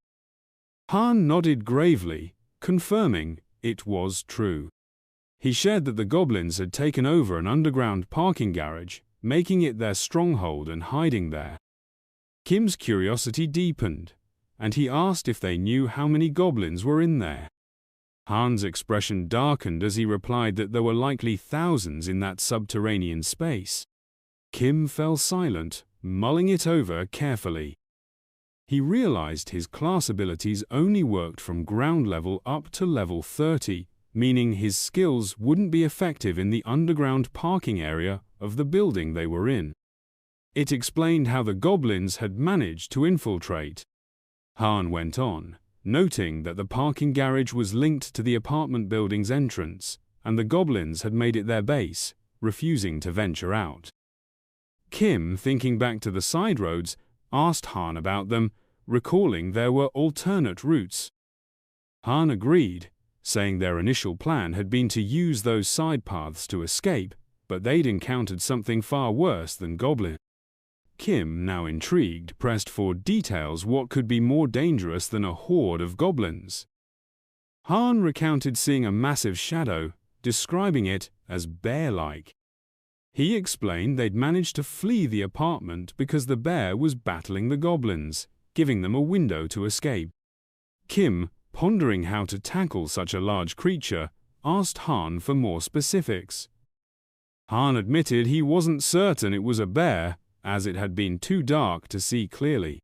Han nodded gravely, confirming it was true. He shared that the goblins had taken over an underground parking garage, making it their stronghold and hiding there. Kim's curiosity deepened, and he asked if they knew how many goblins were in there. Han's expression darkened as he replied that there were likely thousands in that subterranean space. Kim fell silent, mulling it over carefully. He realized his class abilities only worked from ground level up to level 30, meaning his skills wouldn't be effective in the underground parking area of the building they were in. It explained how the goblins had managed to infiltrate. Han went on, noting that the parking garage was linked to the apartment building's entrance, and the goblins had made it their base, refusing to venture out. Kim, thinking back to the side roads, asked Han about them, recalling there were alternate routes. Han agreed, saying their initial plan had been to use those side paths to escape, but they'd encountered something far worse than goblins. Kim, now intrigued, pressed for details what could be more dangerous than a horde of goblins. Han recounted seeing a massive shadow, describing it as bear-like. He explained they'd managed to flee the apartment because the bear was battling the goblins, giving them a window to escape. Kim, pondering how to tackle such a large creature, asked Han for more specifics. Han admitted he wasn't certain it was a bear, as it had been too dark to see clearly.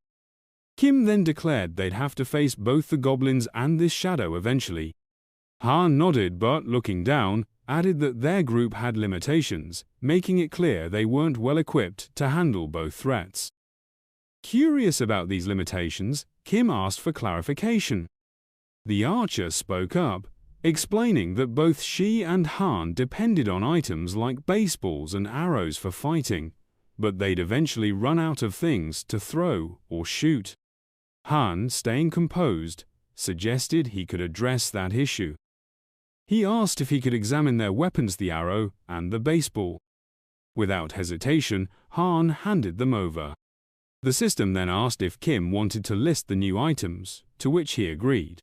Kim then declared they'd have to face both the goblins and this shadow eventually. Han nodded, but looking down, added that their group had limitations, making it clear they weren't well equipped to handle both threats. Curious about these limitations, Kim asked for clarification. The archer spoke up, explaining that both she and Han depended on items like baseballs and arrows for fighting, but they'd eventually run out of things to throw or shoot. Han, staying composed, suggested he could address that issue. He asked if he could examine their weapons, the arrow and the baseball. Without hesitation, Han handed them over. The system then asked if Kim wanted to list the new items, to which he agreed.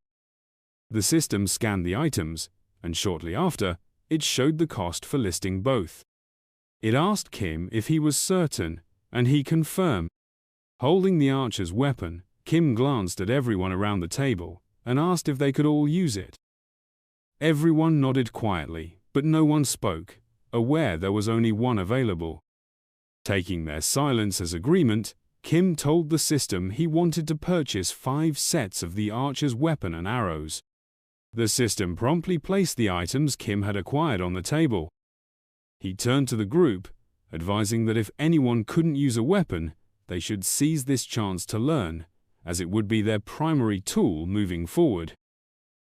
The system scanned the items, and shortly after, it showed the cost for listing both. It asked Kim if he was certain, and he confirmed. Holding the archer's weapon, Kim glanced at everyone around the table and asked if they could all use it. Everyone nodded quietly, but no one spoke, aware there was only one available. Taking their silence as agreement, Kim told the system he wanted to purchase 5 sets of the archer's weapon and arrows. The system promptly placed the items Kim had acquired on the table. He turned to the group, advising that if anyone couldn't use a weapon, they should seize this chance to learn, as it would be their primary tool moving forward.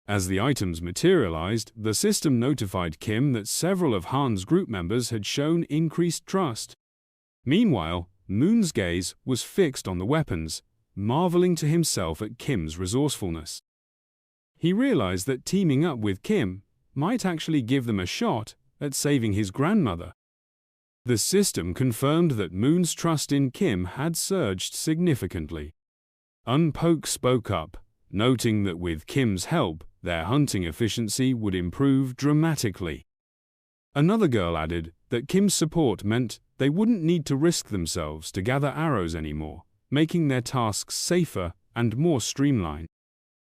As the items materialized, the system notified Kim that several of Han's group members had shown increased trust. Meanwhile, Moon's gaze was fixed on the weapons, marveling to himself at Kim's resourcefulness. He realized that teaming up with Kim might actually give them a shot at saving his grandmother. The system confirmed that Moon's trust in Kim had surged significantly. Unpoke spoke up, noting that with Kim's help, their hunting efficiency would improve dramatically. Another girl added that Kim's support meant they wouldn't need to risk themselves to gather arrows anymore, making their tasks safer and more streamlined.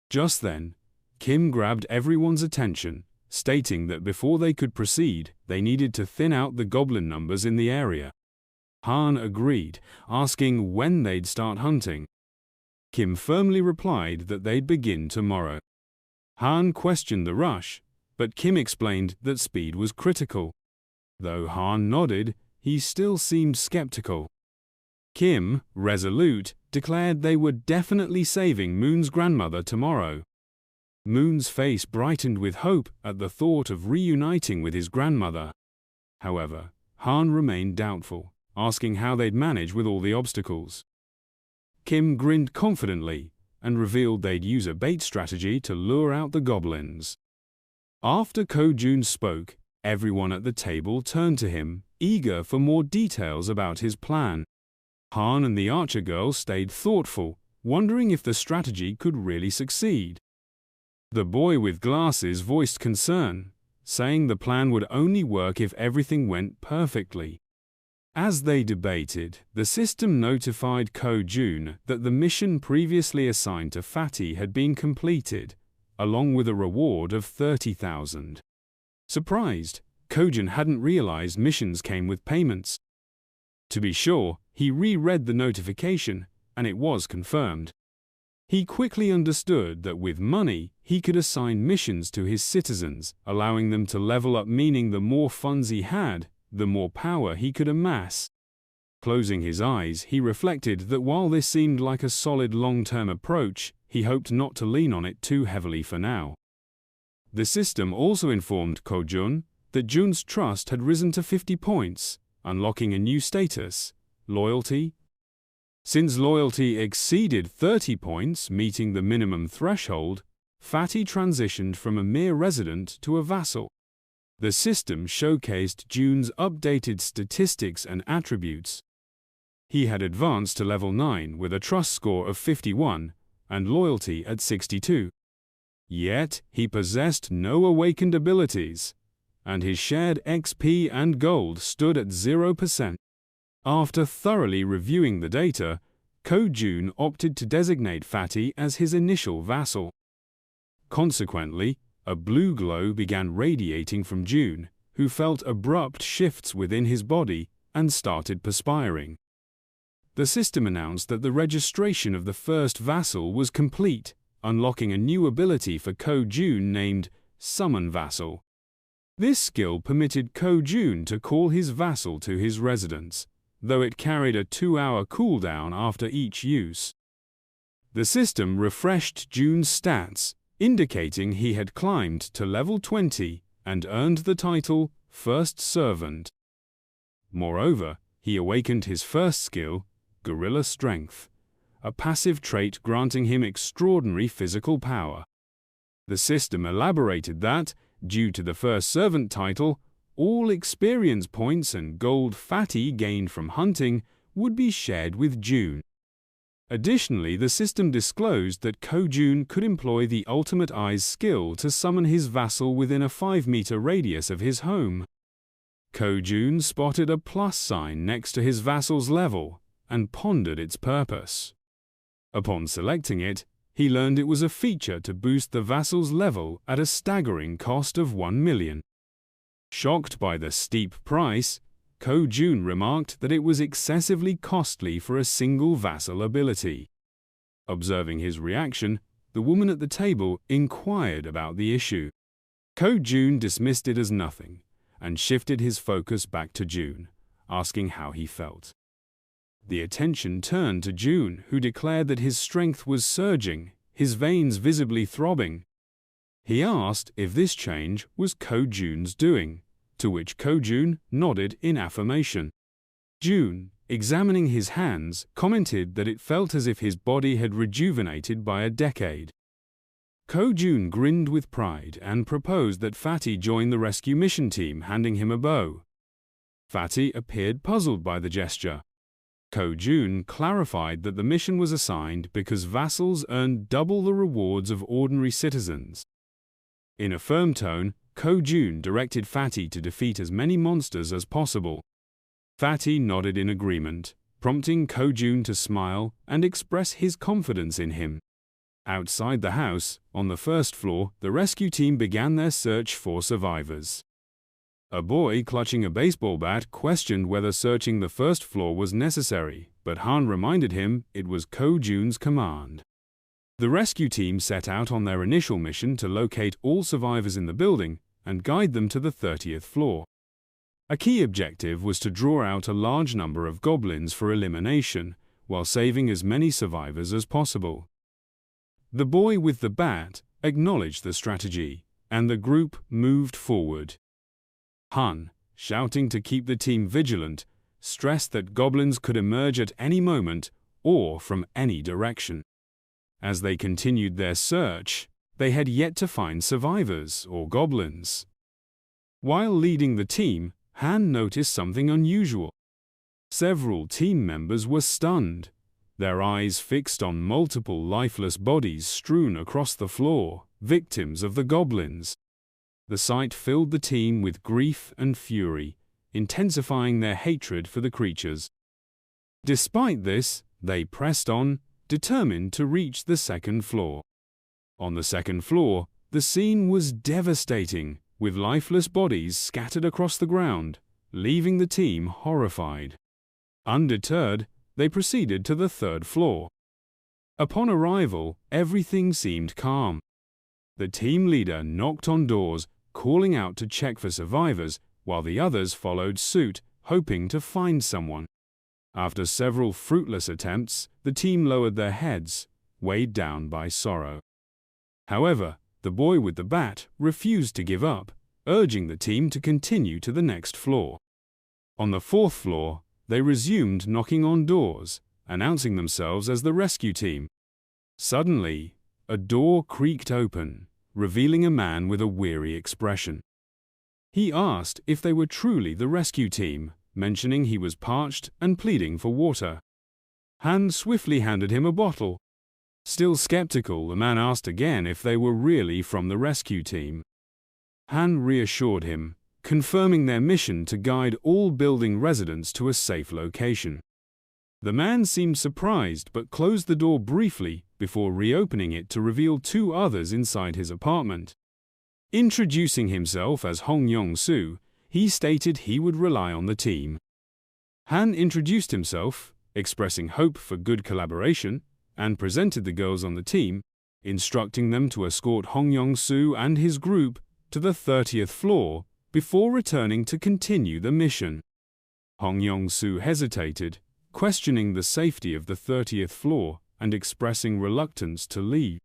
Just then, Kim grabbed everyone's attention, stating that before they could proceed, they needed to thin out the goblin numbers in the area. Han agreed, asking when they'd start hunting. Kim firmly replied that they'd begin tomorrow. Han questioned the rush, but Kim explained that speed was critical. Though Han nodded, he still seemed skeptical. Kim, resolute, declared they were definitely saving Moon's grandmother tomorrow. Moon's face brightened with hope at the thought of reuniting with his grandmother. However, Han remained doubtful, asking how they'd manage with all the obstacles. Kim grinned confidently and revealed they'd use a bait strategy to lure out the goblins. After Ko-jun spoke, everyone at the table turned to him, eager for more details about his plan. Han and the archer girl stayed thoughtful, wondering if the strategy could really succeed. The boy with glasses voiced concern, saying the plan would only work if everything went perfectly. As they debated, the system notified Ko-jun that the mission previously assigned to Fatty had been completed, along with a reward of 30,000. Surprised, Ko-jun hadn't realized missions came with payments. To be sure, he reread the notification, and it was confirmed. He quickly understood that with money, he could assign missions to his citizens, allowing them to level up, meaning the more funds he had, the more power he could amass. Closing his eyes, he reflected that while this seemed like a solid long-term approach, he hoped not to lean on it too heavily for now. The system also informed Ko-jun that Jun's trust had risen to 50 points, unlocking a new status, loyalty. Since loyalty exceeded 30 points, meeting the minimum threshold, Fatty transitioned from a mere resident to a vassal. The system showcased Jun's updated statistics and attributes. He had advanced to level 9 with a trust score of 51 and loyalty at 62. Yet, he possessed no awakened abilities, and his shared XP and gold stood at 0%. After thoroughly reviewing the data, Ko-jun opted to designate Fatty as his initial vassal. Consequently, a blue glow began radiating from Jun, who felt abrupt shifts within his body and started perspiring. The system announced that the registration of the first vassal was complete, unlocking a new ability for Ko-jun named Summon Vassal. This skill permitted Ko-jun to call his vassal to his residence, though it carried a 2-hour cooldown after each use. The system refreshed Jun's stats, indicating he had climbed to level 20 and earned the title First Servant. Moreover, he awakened his first skill, Guerrilla Strength, a passive trait granting him extraordinary physical power. The system elaborated that, due to the First Servant title, all experience points and gold fatty gained from hunting would be shared with Jun. Additionally, the system disclosed that Ko-jun could employ the Ultimate Eyes skill to summon his vassal within a 5-meter radius of his home. Ko-jun spotted a plus sign next to his vassal's level and pondered its purpose. Upon selecting it, he learned it was a feature to boost the vassal's level at a staggering cost of 1 million. Shocked by the steep price, Ko-jun remarked that it was excessively costly for a single vassal ability. Observing his reaction, the woman at the table inquired about the issue. Ko-jun dismissed it as nothing and shifted his focus back to Jun, asking how he felt. The attention turned to Jun, who declared that his strength was surging, his veins visibly throbbing. He asked if this change was Ko-jun's doing, to which Ko-jun nodded in affirmation. Jun, examining his hands, commented that it felt as if his body had rejuvenated by a decade. Ko-jun grinned with pride and proposed that Fatty join the rescue mission team, handing him a bow. Fatty appeared puzzled by the gesture. Ko-jun clarified that the mission was assigned because vassals earned double the rewards of ordinary citizens. In a firm tone, Ko-jun directed Fatty to defeat as many monsters as possible. Fatty nodded in agreement, prompting Ko-jun to smile and express his confidence in him. Outside the house, on the first floor, the rescue team began their search for survivors. A boy clutching a baseball bat questioned whether searching the first floor was necessary, but Han reminded him it was Ko-jun's command. The rescue team set out on their initial mission to locate all survivors in the building and guide them to the 30th floor. A key objective was to draw out a large number of goblins for elimination, while saving as many survivors as possible. The boy with the bat acknowledged the strategy, and the group moved forward. Han, shouting to keep the team vigilant, stressed that goblins could emerge at any moment or from any direction. As they continued their search, they had yet to find survivors or goblins. While leading the team, Han noticed something unusual. Several team members were stunned, their eyes fixed on multiple lifeless bodies strewn across the floor, victims of the goblins. The sight filled the team with grief and fury, intensifying their hatred for the creatures. Despite this, they pressed on, determined to reach the second floor. On the second floor, the scene was devastating, with lifeless bodies scattered across the ground, leaving the team horrified. Undeterred, they proceeded to the third floor. Upon arrival, everything seemed calm. The team leader knocked on doors, calling out to check for survivors, while the others followed suit, hoping to find someone. After several fruitless attempts, the team lowered their heads, weighed down by sorrow. However, the boy with the bat refused to give up, urging the team to continue to the next floor. On the fourth floor, they resumed knocking on doors, announcing themselves as the rescue team. Suddenly, a door creaked open, revealing a man with a weary expression. He asked if they were truly the rescue team, mentioning he was parched and pleading for water. Han swiftly handed him a bottle. Still skeptical, the man asked again if they were really from the rescue team. Han reassured him, confirming their mission to guide all building residents to a safe location. The man seemed surprised but closed the door briefly before reopening it to reveal two others inside his apartment. Introducing himself as Hong Yong-soo, he stated he would rely on the team. Han introduced himself, expressing hope for good collaboration, and presented the girls on the team, instructing them to escort Hong Yong-soo and his group to the 30th floor before returning to continue the mission. Hong Yong-soo hesitated, questioning the safety of the 30th floor and expressing reluctance to leave.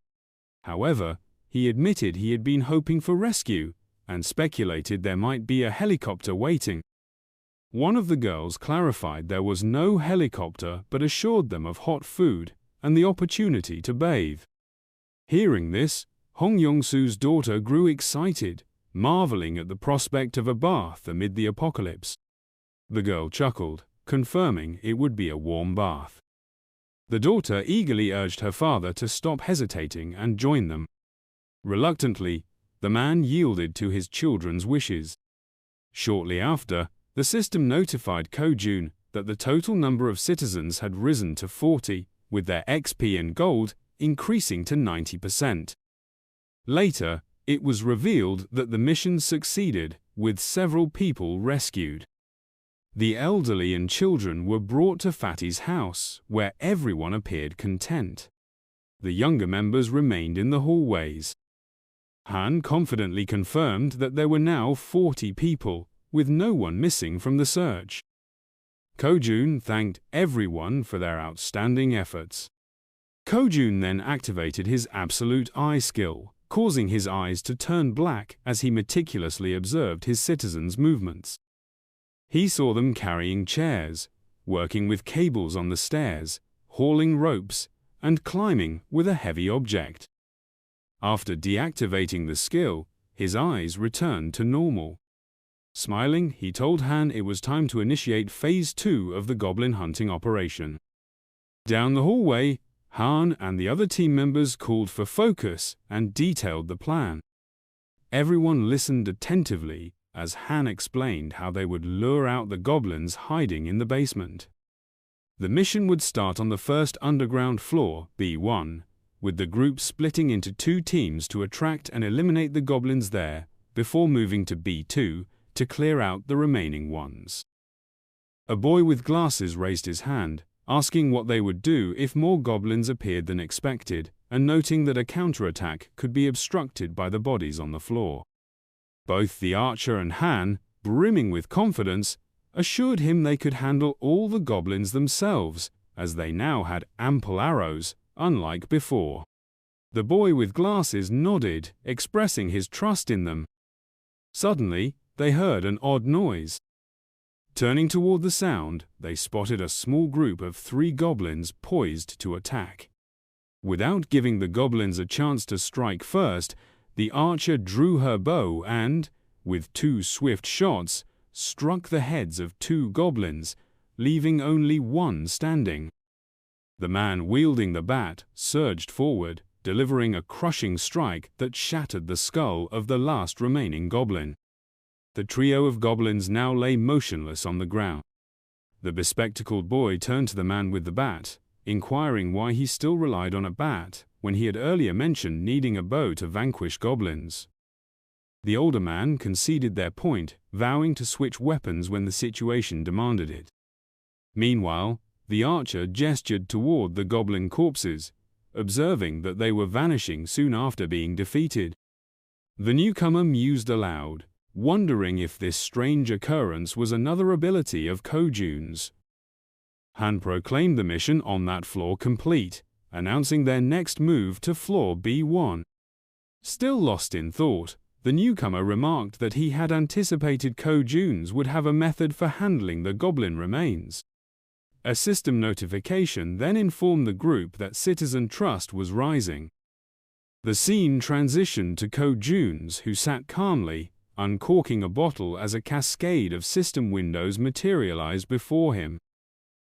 However, he admitted he had been hoping for rescue and speculated there might be a helicopter waiting. One of the girls clarified there was no helicopter but assured them of hot food and the opportunity to bathe. Hearing this, Hong Yong-soo's daughter grew excited, marveling at the prospect of a bath amid the apocalypse. The girl chuckled, confirming it would be a warm bath. The daughter eagerly urged her father to stop hesitating and join them. Reluctantly, the man yielded to his children's wishes. Shortly after, the system notified Ko-jun that the total number of citizens had risen to 40, with their XP and gold increasing to 90%. Later, it was revealed that the mission succeeded, with several people rescued. The elderly and children were brought to Fatty's house, where everyone appeared content. The younger members remained in the hallways. Han confidently confirmed that there were now 40 people, with no one missing from the search. Ko-jun thanked everyone for their outstanding efforts. Ko-jun then activated his absolute eye skill, causing his eyes to turn black as he meticulously observed his citizens' movements. He saw them carrying chairs, working with cables on the stairs, hauling ropes, and climbing with a heavy object. After deactivating the skill, his eyes returned to normal. Smiling, he told Han it was time to initiate Phase 2 of the goblin hunting operation. Down the hallway, Han and the other team members called for focus and detailed the plan. Everyone listened attentively as Han explained how they would lure out the goblins hiding in the basement. The mission would start on the first underground floor, B1, with the group splitting into 2 teams to attract and eliminate the goblins there, before moving to B2 to clear out the remaining ones. A boy with glasses raised his hand, asking what they would do if more goblins appeared than expected, and noting that a counterattack could be obstructed by the bodies on the floor. Both the archer and Han, brimming with confidence, assured him they could handle all the goblins themselves, as they now had ample arrows, unlike before. The boy with glasses nodded, expressing his trust in them. Suddenly, they heard an odd noise. Turning toward the sound, they spotted a small group of 3 goblins poised to attack. Without giving the goblins a chance to strike first, the archer drew her bow and, with 2 swift shots, struck the heads of 2 goblins, leaving only 1 standing. The man wielding the bat surged forward, delivering a crushing strike that shattered the skull of the last remaining goblin. The trio of goblins now lay motionless on the ground. The bespectacled boy turned to the man with the bat, inquiring why he still relied on a bat when he had earlier mentioned needing a bow to vanquish goblins. The older man conceded their point, vowing to switch weapons when the situation demanded it. Meanwhile, the archer gestured toward the goblin corpses, observing that they were vanishing soon after being defeated. The newcomer mused aloud, wondering if this strange occurrence was another ability of Ko-jun's. Han proclaimed the mission on that floor complete, announcing their next move to floor B1. Still lost in thought, the newcomer remarked that he had anticipated Ko-jun's would have a method for handling the goblin remains. A system notification then informed the group that citizen trust was rising. The scene transitioned to Ko-jun's, who sat calmly, uncorking a bottle as a cascade of system windows materialized before him.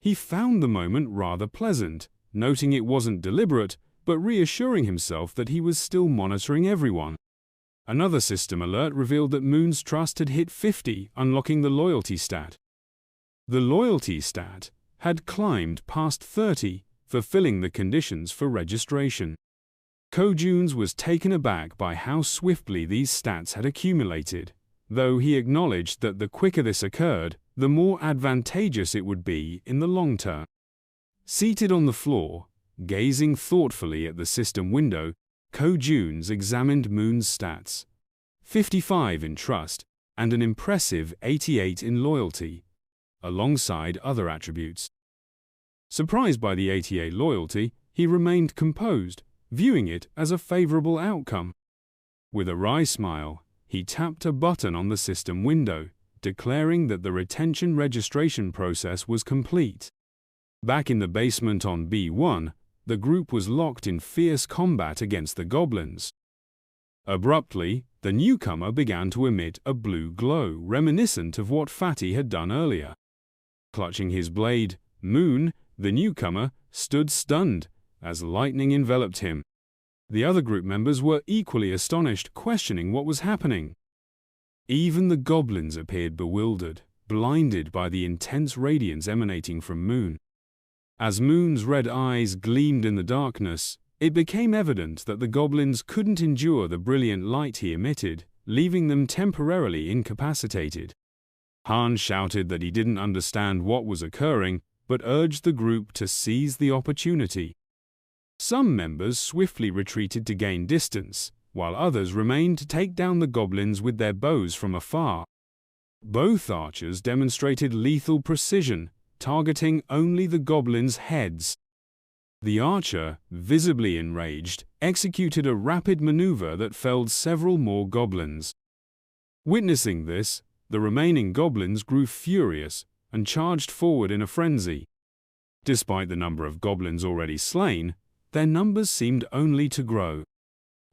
He found the moment rather pleasant, noting it wasn't deliberate, but reassuring himself that he was still monitoring everyone. Another system alert revealed that Moon's trust had hit 50, unlocking the loyalty stat. The loyalty stat had climbed past 30, fulfilling the conditions for registration. Ko-jun's was taken aback by how swiftly these stats had accumulated, though he acknowledged that the quicker this occurred, the more advantageous it would be in the long term. Seated on the floor, gazing thoughtfully at the system window, Ko-jun's examined Moon's stats. 55 in trust, and an impressive 88 in loyalty, alongside other attributes. Surprised by the 88 loyalty, he remained composed, viewing it as a favorable outcome. With a wry smile, he tapped a button on the system window, declaring that the retention registration process was complete. Back in the basement on B1, the group was locked in fierce combat against the goblins. Abruptly, the newcomer began to emit a blue glow reminiscent of what Fatty had done earlier. Clutching his blade, Moon, the newcomer, stood stunned as lightning enveloped him. The other group members were equally astonished, questioning what was happening. Even the goblins appeared bewildered, blinded by the intense radiance emanating from Moon. As Moon's red eyes gleamed in the darkness, it became evident that the goblins couldn't endure the brilliant light he emitted, leaving them temporarily incapacitated. Han shouted that he didn't understand what was occurring, but urged the group to seize the opportunity. Some members swiftly retreated to gain distance, while others remained to take down the goblins with their bows from afar. Both archers demonstrated lethal precision, targeting only the goblins' heads. The archer, visibly enraged, executed a rapid maneuver that felled several more goblins. Witnessing this, the remaining goblins grew furious and charged forward in a frenzy. Despite the number of goblins already slain, their numbers seemed only to grow.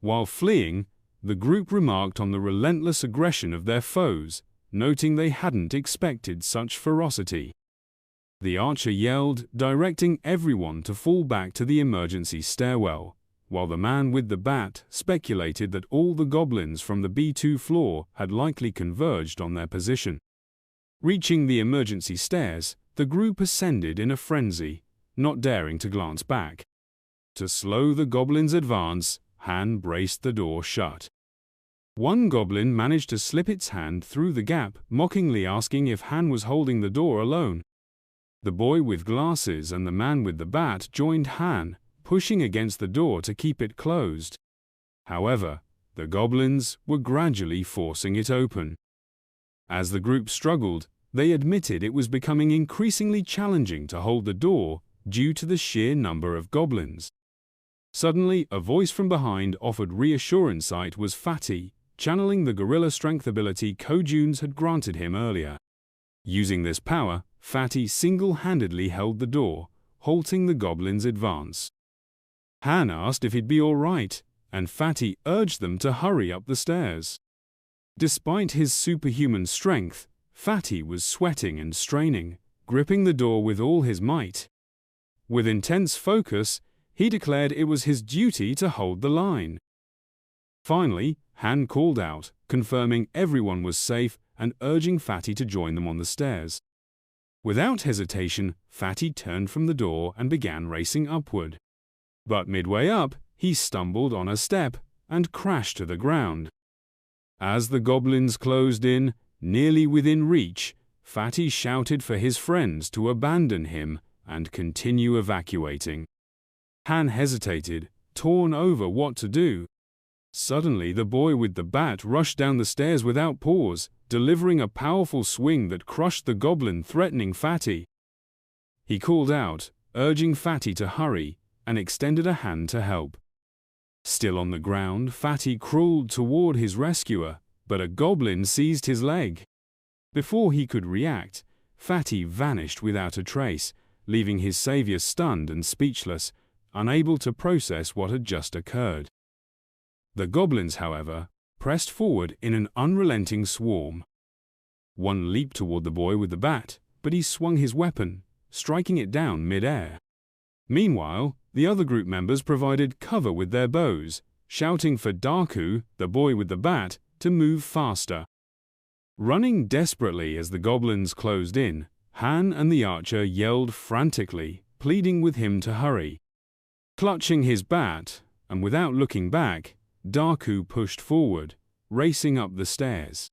While fleeing, the group remarked on the relentless aggression of their foes, noting they hadn't expected such ferocity. The archer yelled, directing everyone to fall back to the emergency stairwell, while the man with the bat speculated that all the goblins from the B2 floor had likely converged on their position. Reaching the emergency stairs, the group ascended in a frenzy, not daring to glance back. To slow the goblins' advance, Han braced the door shut. One goblin managed to slip its hand through the gap, mockingly asking if Han was holding the door alone. The boy with glasses and the man with the bat joined Han, pushing against the door to keep it closed. However, the goblins were gradually forcing it open. As the group struggled, they admitted it was becoming increasingly challenging to hold the door due to the sheer number of goblins. Suddenly, a voice from behind offered reassurance. It was Fatty, channeling the gorilla strength ability Ko-jun's had granted him earlier. Using this power, Fatty single-handedly held the door, halting the goblins' advance. Han asked if he'd be all right, and Fatty urged them to hurry up the stairs. Despite his superhuman strength, Fatty was sweating and straining, gripping the door with all his might. With intense focus, he declared it was his duty to hold the line. Finally, Han called out, confirming everyone was safe and urging Fatty to join them on the stairs. Without hesitation, Fatty turned from the door and began racing upward. But midway up, he stumbled on a step and crashed to the ground. As the goblins closed in, nearly within reach, Fatty shouted for his friends to abandon him and continue evacuating. Han hesitated, torn over what to do. Suddenly, the boy with the bat rushed down the stairs without pause, delivering a powerful swing that crushed the goblin, threatening Fatty. He called out, urging Fatty to hurry, and extended a hand to help. Still on the ground, Fatty crawled toward his rescuer, but a goblin seized his leg. Before he could react, Fatty vanished without a trace, leaving his savior stunned and speechless, unable to process what had just occurred. The goblins, however, pressed forward in an unrelenting swarm. One leaped toward the boy with the bat, but he swung his weapon, striking it down mid-air. Meanwhile, the other group members provided cover with their bows, shouting for Daku, the boy with the bat, to move faster. Running desperately as the goblins closed in, Han and the archer yelled frantically, pleading with him to hurry. Clutching his bat, and without looking back, Daku pushed forward, racing up the stairs.